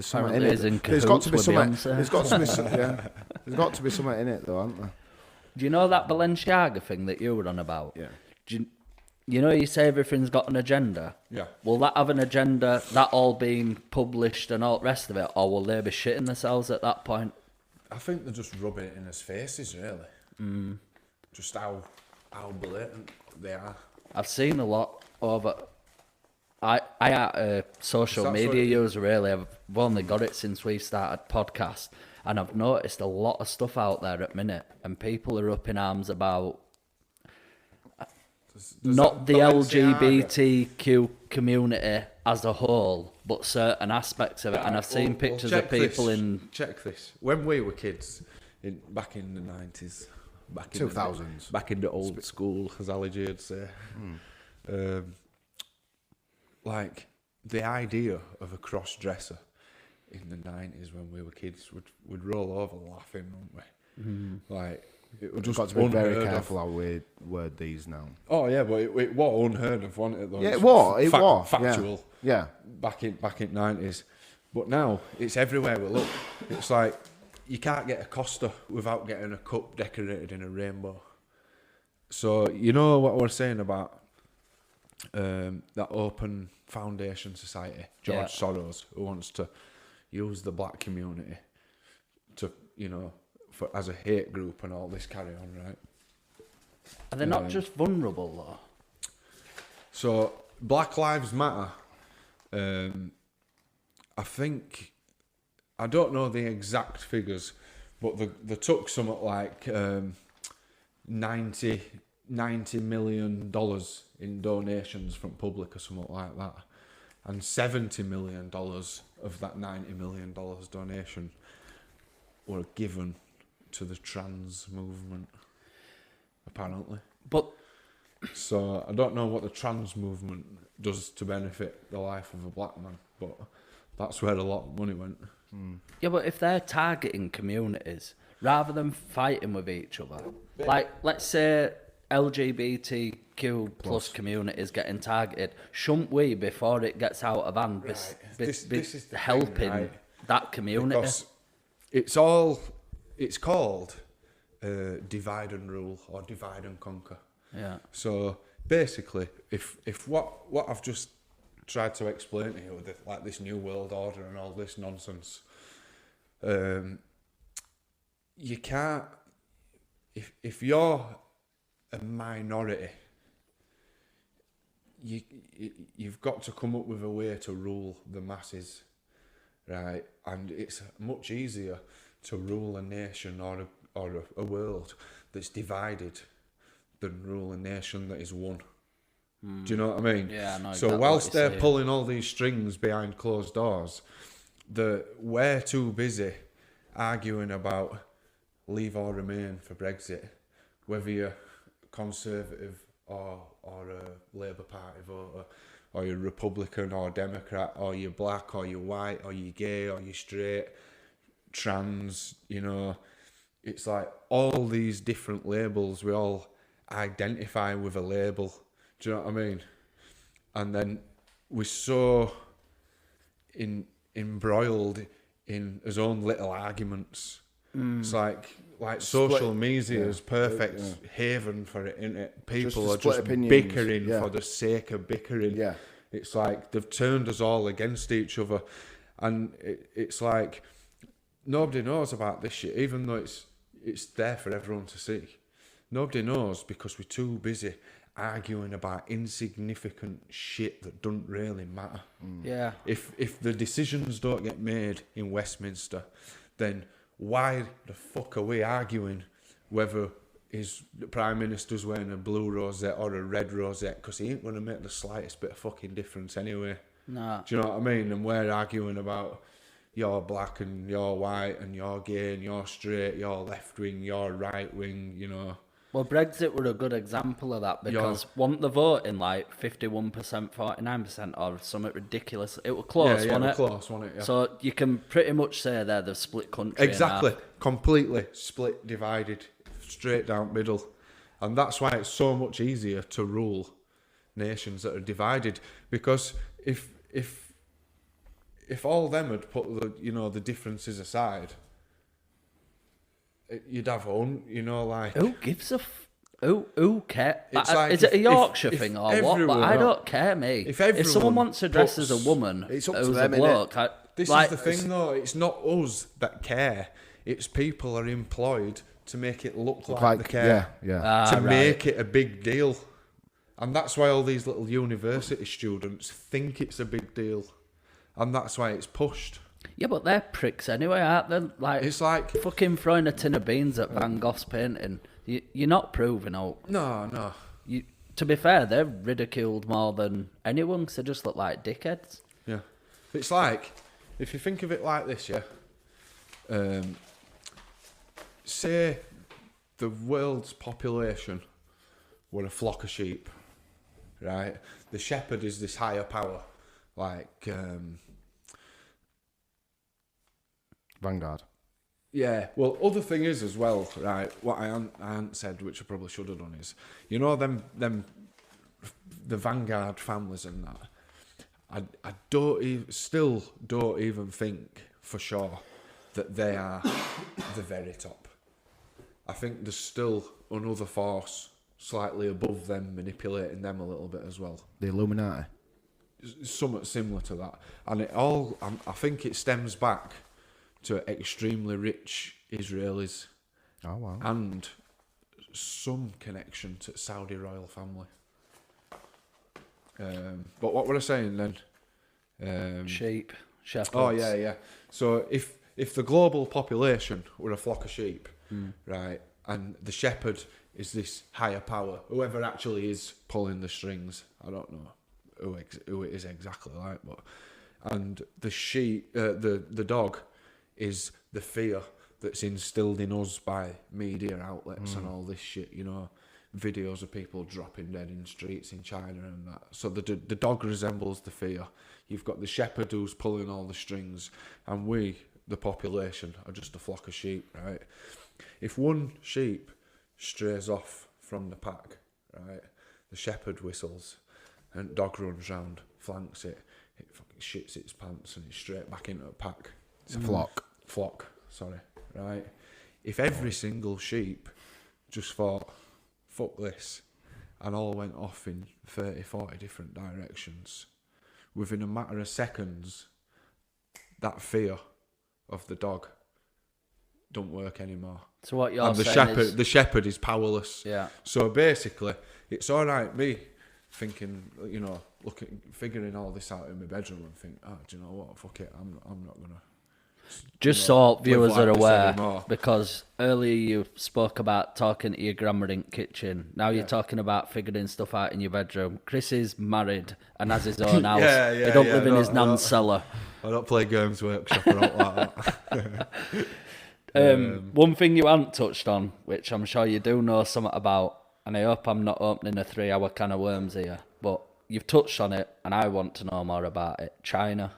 something in Apparently it. he's in There's got to be cahoots with something. Beyonce. There's got to be some, yeah. There's got to be something in it though, hasn't there? Do you know that Balenciaga thing that you were on about? Yeah. You know you say everything's got an agenda? Yeah. Will that have an agenda, that all being published and all the rest of it, or will they be shitting themselves at that point? I think they're just rubbing it in his faces, really. Just how blatant they are. I've seen a lot over. I social That's media what it- user really. I've only got it since we started podcast, and I've noticed a lot of stuff out there at minute, and people are up in arms about Does not the that Balenciaga- LGBTQ community as a whole, but certain aspects of it. And I've seen pictures of check people this. in. Check this. When we were kids, back in the 90s, back in 2000s. back in the old school, as Ali J would say, like the idea of a cross dresser in the 90s when we were kids would roll over laughing, wouldn't we? Like it would We've just got to be very unheard of. careful how we word these now. Oh yeah, but it was unheard of, wasn't it? Though? Yeah, It's it was. It was. factual. Yeah. Back in 90s, but now it's everywhere we look. It's like you can't get a Costa without getting a cup decorated in a rainbow. So you know what we're saying about that Open Foundation Society, George Soros, who wants to use the black community to, you know, as a hate group and all this carry on, right? Are they not just vulnerable though? So Black Lives Matter I think, I don't know the exact figures, but they took something like $90 million in donations from public or something like that, and $70 million of that $90 million donation were given to the trans movement, apparently. But so I don't know what the trans movement does to benefit the life of a black man, but that's where a lot of money went. Yeah, but if they're targeting communities rather than fighting with each other, like let's say LGBTQ plus communities getting targeted, shouldn't we, before it gets out of hand, This is the helping thing, right? that community? Because it's called divide and rule or divide and conquer. Yeah. So basically, if what I've just tried to explain to you with like this new world order and all this nonsense, you can't, if you're a minority, you've got to come up with a way to rule the masses, right? And it's much easier to rule a nation or a world that's divided than rule a nation that is one. Do you know what I mean? Yeah, I know. So exactly whilst they're saying. pulling all these strings behind closed doors, we're too busy arguing about leave or remain for Brexit, whether you're Conservative or a Labour Party voter, or you're Republican or Democrat, or you're black or you're white or you're gay or you're straight, trans, you know. It's like all these different labels, we all identify with a label. Do you know what I mean? And then we're so embroiled in his own little arguments. It's like social media is perfect haven for it, isn't it? People are just bickering for the sake of bickering. Yeah. It's like they've turned us all against each other, and it's like nobody knows about this shit, even though it's there for everyone to see. Nobody knows because we're too busy arguing about insignificant shit that doesn't really matter. Yeah. If the decisions don't get made in Westminster, then why the fuck are we arguing whether the Prime Minister's wearing a blue rosette or a red rosette? Because he ain't going to make the slightest bit of fucking difference anyway. No. Do you know what I mean? And we're arguing about you're black and you're white and you're gay and you're straight, you're left wing, you're right wing, you know. Well, Brexit were a good example of that because wasn't the voting like 51%, 49% or something ridiculous? It was close, wasn't it? Yeah, it was close, wasn't it? Yeah. So you can pretty much say they're the split country. Exactly. Completely split, divided, straight down middle. And that's why it's so much easier to rule nations that are divided. Because if all them had put the differences aside, you'd have own, like... Who gives a... Who cares? Like is it a Yorkshire thing or what? But I don't care, me. If someone wants to dress as a woman it's up who's to them, a bloke... This is the thing, though. It's not us that care. It's people are employed to make it look like they care. Yeah. Make it a big deal. And that's why all these little university students think it's a big deal. And that's why it's pushed. Yeah, but they're pricks anyway, aren't they? It's like fucking throwing a tin of beans at Van Gogh's painting. You're not proving out. No. To be fair, they're ridiculed more than anyone because they just look like dickheads. Yeah. It's like, if you think of it like this, yeah. Say the world's population were a flock of sheep, right? The shepherd is this higher power, like... Vanguard. Yeah, well, other thing is as well, right, what I hadn't said, which I probably should have done, is, them the Vanguard families and that, I still don't even think for sure that they are the very top. I think there's still another force slightly above them manipulating them a little bit as well. The Illuminati. Somewhat similar to that. And I think it stems back to extremely rich Israelis. Oh, wow. And some connection to Saudi royal family. But what were I saying then? Sheep. shepherds. Oh yeah. So if the global population were a flock of sheep, right, and the shepherd is this higher power, whoever actually is pulling the strings, I don't know who it is exactly like, but and the sheep, the dog, is the fear that's instilled in us by media outlets and all this shit, you know, videos of people dropping dead in streets in China and that. So the dog resembles the fear. You've got the shepherd who's pulling all the strings, and we, the population, are just a flock of sheep, right? If one sheep strays off from the pack, right, the shepherd whistles and the dog runs round, flanks it, it fucking shits its pants and it's straight back into the pack. It's a flock. Right? If every single sheep just thought, fuck this, and all went off in 30, 40 different directions, within a matter of seconds, that fear of the dog don't work anymore. So what you're and saying is... the shepherd is powerless. Yeah. So basically, it's all right me thinking, you know, figuring all this out in my bedroom and think, do you know what, fuck it, I'm not gonna. Just so viewers are aware, anymore. because earlier you spoke about talking to your grandma in the kitchen. Now you're talking about figuring stuff out in your bedroom. Chris is married and has his own house. He don't live in his nan's cellar. I don't play Games Workshop or all like that. One thing you haven't touched on, which I'm sure you do know something about, and I hope I'm not opening a 3-hour can of worms here, but you've touched on it and I want to know more about it. China.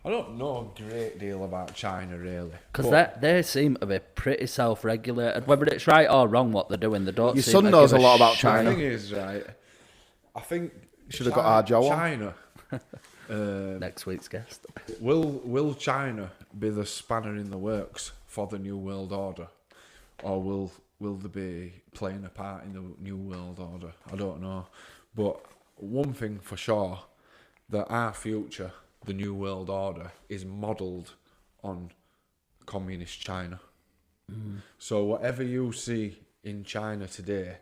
I don't know a great deal about China, really. Because they seem to be pretty self-regulated. Whether it's right or wrong what they're doing, they don't Your seem son to knows give a lot about shit. China. The thing is, right, I think... Should have got our Joe on. China... Next week's guest. Will China be the spanner in the works for the New World Order? Or will they be playing a part in the New World Order? I don't know. But one thing for sure, that our future, the New World Order, is modelled on communist China. So whatever you see in China today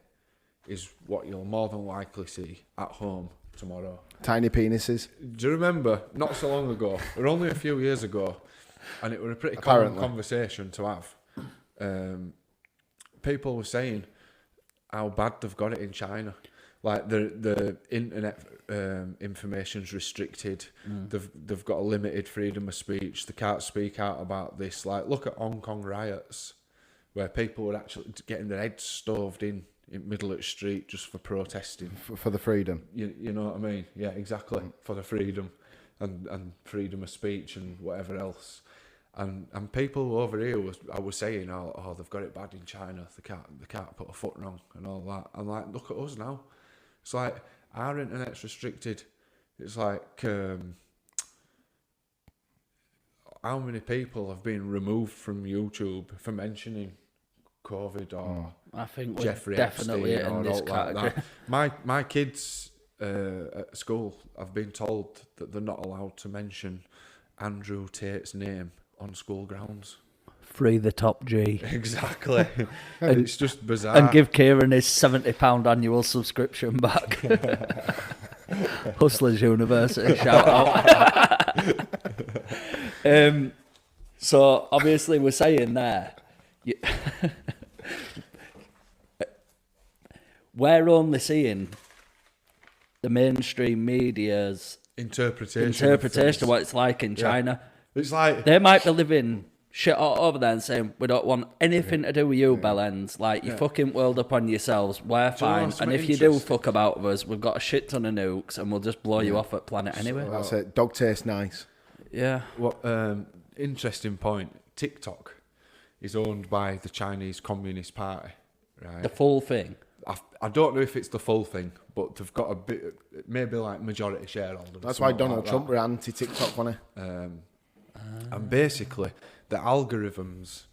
is what you'll more than likely see at home tomorrow. Tiny penises. Do you remember, not so long ago, or only a few years ago, and it was a pretty Apparently. common conversation to have, people were saying how bad they've got it in China. Like the internet information's restricted. They've got a limited freedom of speech. They can't speak out about this. Like, look at Hong Kong riots, where people were actually getting their heads stoved in middle of the street just for protesting. For the freedom. You know what I mean? Yeah, exactly. For the freedom and freedom of speech and whatever else. And people over here I was saying, oh, they've got it bad in China. They can't put a foot wrong and all that. And like, look at us now. It's like our internet's restricted. It's like how many people have been removed from YouTube for mentioning COVID or I think Jeffrey we're definitely Epstein in or this all like category. that. My kids at school have been told that they're not allowed to mention Andrew Tate's name on school grounds. Free the top G. Exactly. And it's just bizarre. And give Kieran his £70 annual subscription back. Hustlers University, shout out. So obviously we're saying there, we're only seeing the mainstream media's interpretation of what it's like in China. It's like They might be living shit all over there and saying, we don't want anything to do with you, bellends. Like, you fucking world upon yourselves, we're fine. And if you do fuck about with us, we've got a shit ton of nukes and we'll just blow you off at planet anyway. That's it. Dog tastes nice. Yeah. what interesting point. TikTok is owned by the Chinese Communist Party, right? The full thing. I don't know if it's the full thing, but they've got a bit, maybe like majority shareholders. That's why Donald Trump were anti-TikTok, wasn't he? And basically, the algorithms,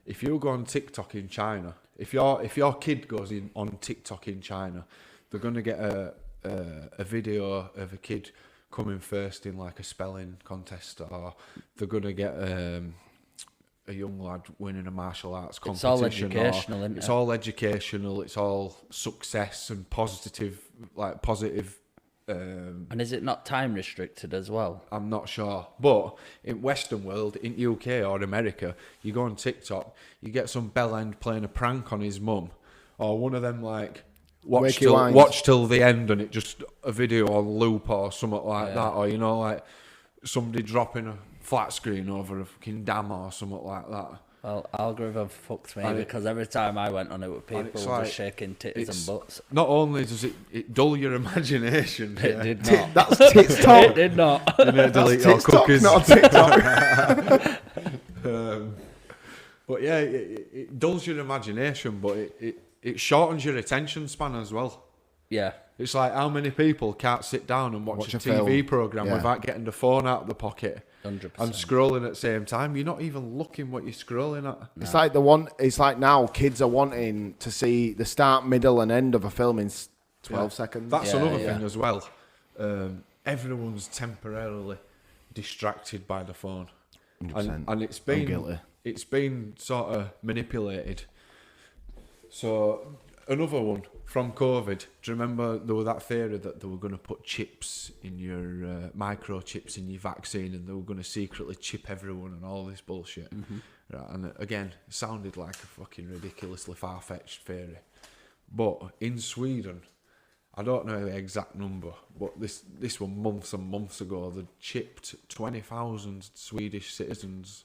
if you go on TikTok in China, if your kid goes in on TikTok in China, they're going to get a video of a kid coming first in like a spelling contest, or they're going to get a young lad winning a martial arts competition. It's all educational, isn't it? It's all educational, it's all success and positive And is it not time restricted as well? I'm not sure. But in Western world, in UK or America, you go on TikTok, you get some bellend playing a prank on his mum, or one of them like watch till the end, and it just a video on loop or something like that, or you know, like somebody dropping a flat screen over a fucking dam or something like that. Well, algorithm fucked me because every time I went on it with people were like, just shaking titties and butts. Not only does it dull your imagination, it did not. That's TikTok. It did not. You know, delete your cookies. Not TikTok. But yeah, it dulls your imagination, but it shortens your attention span as well. Yeah. It's like how many people can't sit down and watch a TV program without getting the phone out of the pocket 100%. and scrolling at the same time. You're not even looking what you're scrolling at. No. It's like now kids are wanting to see the start, middle, and end of a film in 12 seconds. That's another thing as well. Everyone's temporarily distracted by the phone, 100%. and it's been sort of manipulated. So another one from COVID. Do you remember there was that theory that they were going to put chips in your microchips in your vaccine, and they were going to secretly chip everyone and all this bullshit? Mm-hmm. Right, and again, it sounded like a fucking ridiculously far-fetched theory. But in Sweden, I don't know the exact number, but this was months and months ago. They chipped 20,000 Swedish citizens,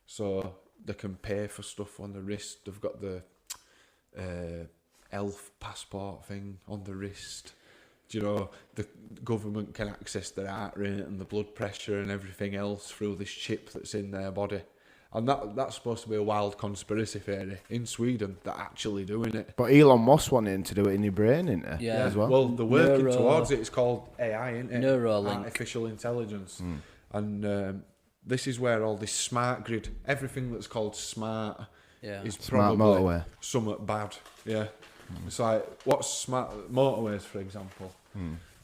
so they can pay for stuff on the wrist. They've got the elf passport thing on the wrist. Do you know, the government can access their heart rate and the blood pressure and everything else through this chip that's in their body. And that's supposed to be a wild conspiracy theory in Sweden. They're actually doing it. But Elon Musk wanting to do it in your brain, isn't it? Yeah. As well. Well, they're working towards it. It's called AI, isn't it? Neuralink. Artificial intelligence. And this is where all this smart grid, everything that's called smart, is smart probably motorway. somewhat bad. Yeah. It's like, what's smart motorways, for example?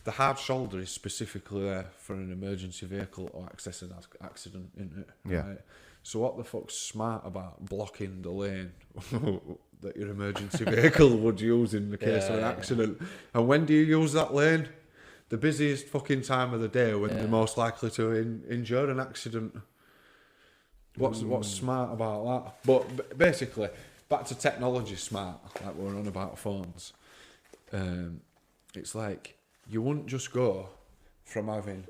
The hard shoulder is specifically there for an emergency vehicle or accident, isn't it? Yeah. Right? So what the fuck's smart about blocking the lane that your emergency vehicle would use in the case of an accident? Yeah. And when do you use that lane? The busiest fucking time of the day when you're most likely to endure an accident. What's smart about that? But basically, back to technology smart, like we're on about phones. It's like you wouldn't just go from having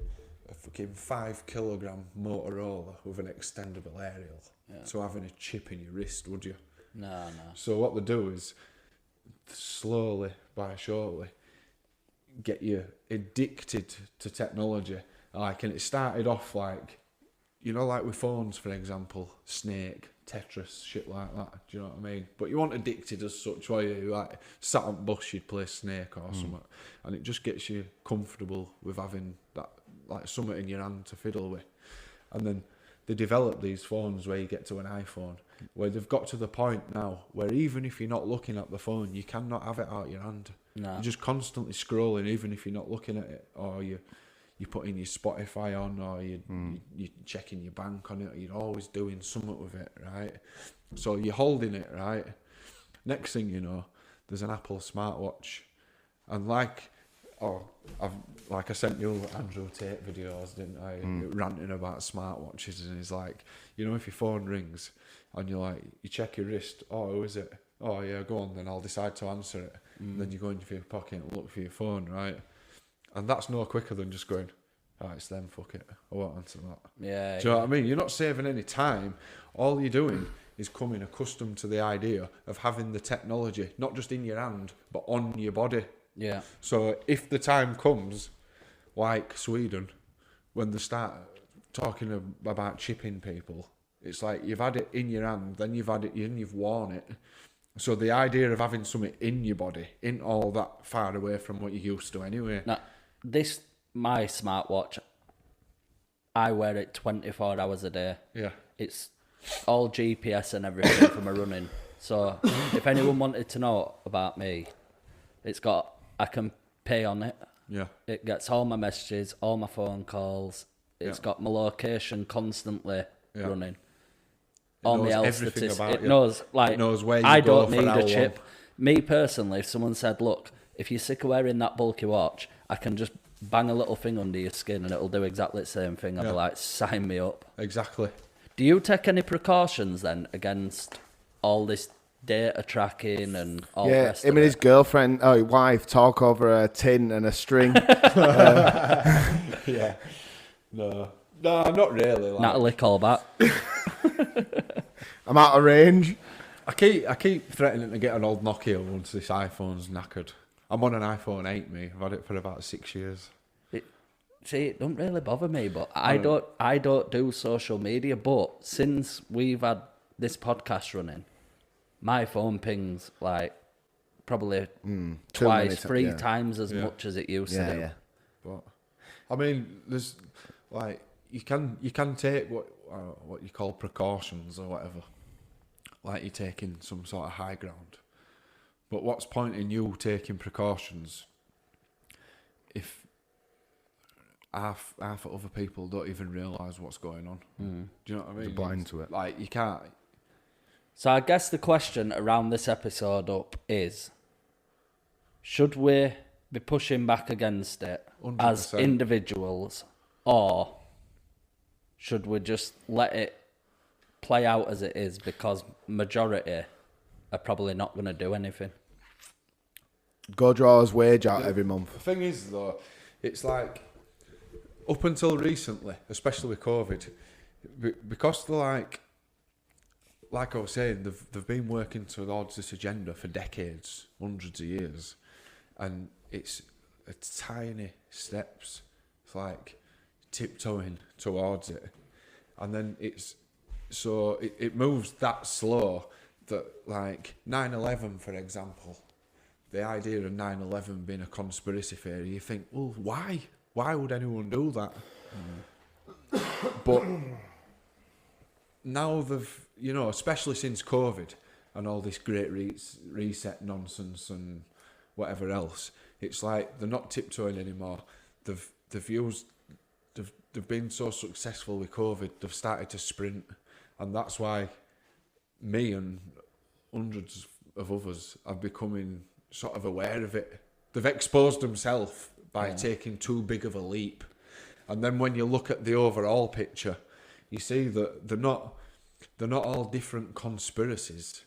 a fucking 5 kilogram Motorola with an extendable aerial to having a chip in your wrist, would you? No. So what they do is slowly by shortly get you addicted to technology. Like, and it started off like, you know, like with phones, for example, Snake, Tetris, shit like that. Do you know what I mean? But you weren't addicted as such, were you? Like, sat on bus, you'd play Snake or something. And it just gets you comfortable with having that, like, something in your hand to fiddle with. And then they develop these phones where you get to an iPhone, where they've got to the point now where even if you're not looking at the phone, you cannot have it out your hand. No. You're just constantly scrolling, even if you're not looking at it, or you're putting your Spotify on, or you're checking your bank on it, or you're always doing something with it, right? So you're holding it, right? Next thing you know, there's an Apple smartwatch. And like I sent you Andrew Tate videos, didn't I? Ranting about smartwatches, and he's like, you know, if your phone rings and you're like, you check your wrist, oh, who is it? Oh yeah, go on, then I'll decide to answer it. And then you go into your pocket and look for your phone, right? And that's no quicker than just going, oh, it's them, fuck it, I won't answer that. Yeah. Do you know what I mean? You're not saving any time. All you're doing is coming accustomed to the idea of having the technology, not just in your hand, but on your body. Yeah. So if the time comes, like Sweden, when they start talking about chipping people, it's like you've had it in your hand, then you've had it in, you've worn it. So the idea of having something in your body isn't all that far away from what you're used to anyway. Now, my smartwatch, I wear it 24 hours a day. Yeah. It's all GPS and everything for my running. So if anyone wanted to know about me, I can pay on it. Yeah. It gets all my messages, all my phone calls. It's got my location constantly running. All my health statistics. It knows where you I go don't for need how a chip. long. Me personally, if someone said, look, if you're sick of wearing that bulky watch, I can just bang a little thing under your skin and it'll do exactly the same thing. I'd be like, sign me up. Exactly. Do you take any precautions then against all this data tracking and all the rest him of and it? his girlfriend, his wife, talk over a tin and a string. Yeah. No, not really. Like, Natalie, call back. I'm out of range. I keep threatening to get an old Nokia once this iPhone's knackered. I'm on an iPhone 8, me. I've had it for about 6 years. See, it don't really bother me, but I don't do social media. But since we've had this podcast running, my phone pings like probably twice, three times as much as it used to do. Yeah. But I mean, there's like you can take what you call precautions or whatever, like you're taking some sort of high ground. But what's point in you taking precautions if half of other people don't even realise what's going on? Do you know what I mean? They're blind to it. Like, you can't. So I guess the question around this episode up is, should we be pushing back against it 100%. as individuals, or should we just let it play out as it is, because majority are probably not going to do anything? Go draw his wage out every month. The thing is, though, it's like, up until recently, especially with COVID, because they're like I was saying, they've been working towards this agenda for decades, hundreds of years, and it's tiny steps. It's like tiptoeing towards it, and then it moves that slow that, like 9/11, for example, the idea of 9/11 being a conspiracy theory, you think, well, why? Why would anyone do that? But now they've, especially since COVID and all this great reset nonsense and whatever else, it's like they're not tiptoeing anymore. They've been so successful with COVID, they've started to sprint, and that's why me and hundreds of others are becoming sort of aware of it. They've exposed themselves by taking too big of a leap, and then when you look at the overall picture, you see that they're not all different conspiracies.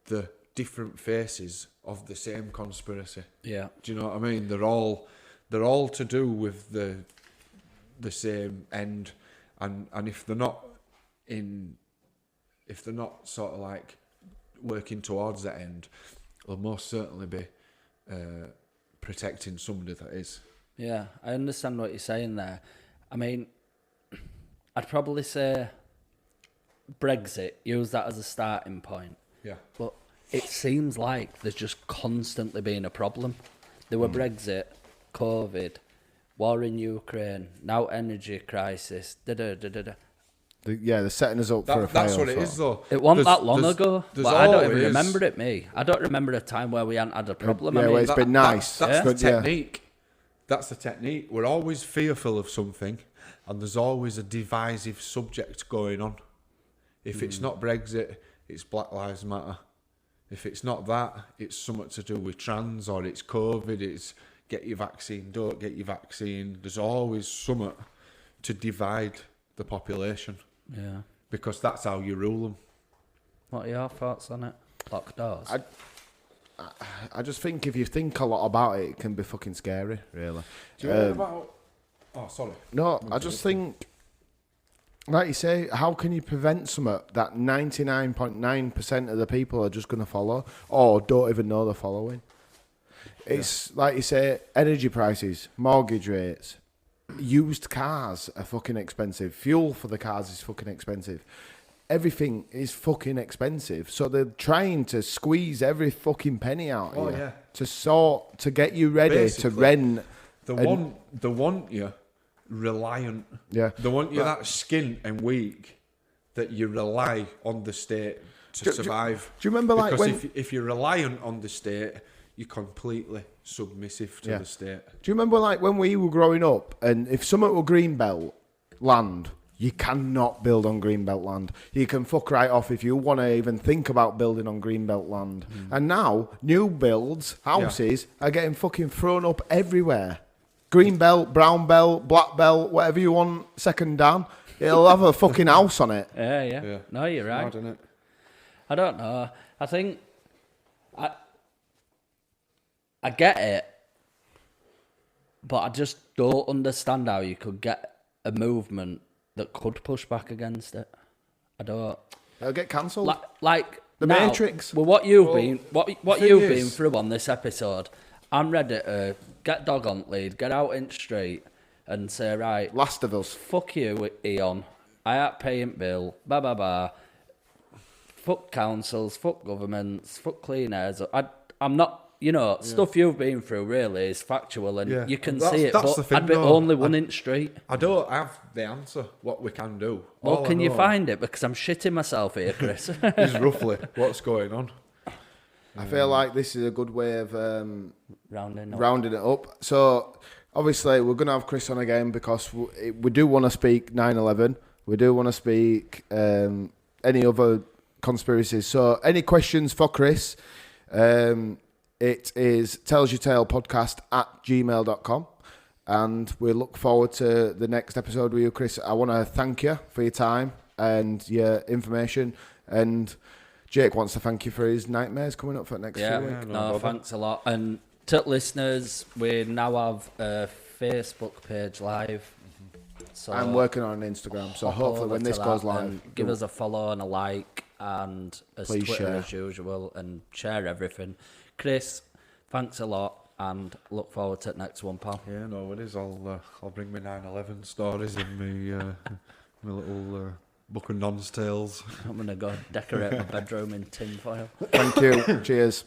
They're different faces of the same conspiracy. Yeah. Do you know what I mean? They're all to do with the same end, and if they're not sort of like working towards that end, they'll most certainly be protecting somebody that is. Yeah, I understand what you're saying there. I mean, I'd probably say Brexit, use that as a starting point. Yeah. But it seems like there's just constantly been a problem. There were Brexit, COVID, war in Ukraine, now energy crisis, They're setting us up for a fail. That's what it is, though. It wasn't that long ago, but I don't even always remember it, me. I don't remember a time where we hadn't had a problem. Yeah, I mean, well, it's been nice. That's the technique. That's the technique. We're always fearful of something, and there's always a divisive subject going on. If it's not Brexit, it's Black Lives Matter. If it's not that, it's something to do with trans, or it's COVID, it's get your vaccine, don't get your vaccine. There's always something to divide the population. Yeah. Because that's how you rule them. What are your thoughts on it? Locked doors? I just think if you think a lot about it, it can be fucking scary, really. Do you know about... Oh, sorry. No, I just think, like you say, how can you prevent something that 99.9% of the people are just going to follow or don't even know they're following? It's like you say, energy prices, mortgage rates, used cars are fucking expensive. Fuel for the cars is fucking expensive. Everything is fucking expensive. So they're trying to squeeze every fucking penny out of you to get you ready Basically, to rent. They want you reliant. Yeah. They want you that skint and weak that you rely on the state to survive. Do you remember like because when... if you're reliant on the state, you're completely submissive to the state. Do you remember like when we were growing up, and if something were greenbelt land, you cannot build on greenbelt land. You can fuck right off if you want to even think about building on greenbelt land. And now new builds, houses are getting fucking thrown up everywhere green belt, brown belt, black belt, whatever you want, second dan. He'll have a fucking house on it. Yeah. No, you're right. Mad, innit? I don't know. I think I get it, but I just don't understand how you could get a movement that could push back against it. I don't. It'll get cancelled. Like The now, Matrix. Well, what you've been thing been is- through on this episode, I'm ready to get dog on lead, get out in the street, and say, right, Last of Us. fuck you, Eon. I ain't paying bill. Blah blah blah. Fuck councils. Fuck governments. Fuck clean airs. I'm not. You know, stuff you've been through really is factual, and Yeah. you can That's- see it. that's But the thing, I'd be though. only one in the street. I don't have the answer, what we can do. Well, All I can you know find it? Because I'm shitting myself here, Chris. is roughly what's going on. I feel like this is a good way of Rounding it up. So, obviously, we're going to have Chris on again because we do want to speak 9/11. We do want to speak any other conspiracies. So, any questions for Chris? It is tellusyourtalepodcast@gmail.com. And we look forward to the next episode with you, Chris. I want to thank you for your time and your information. And Jake wants to thank you for his nightmares coming up for next Yeah, few weeks. no no, bother. thanks a lot. And to listeners, we now have a Facebook page live. So I'm working on an Instagram, so hop hopefully over when this to goes that live, and give us a follow and a like, and as Please Twitter share. as usual, and share everything. Chris, thanks a lot, and look forward to the next one, pal. Yeah, no, it is. I'll bring my 9/11 stories in my little book of nonce tales. I'm gonna go decorate my bedroom in tinfoil. thank you. Cheers.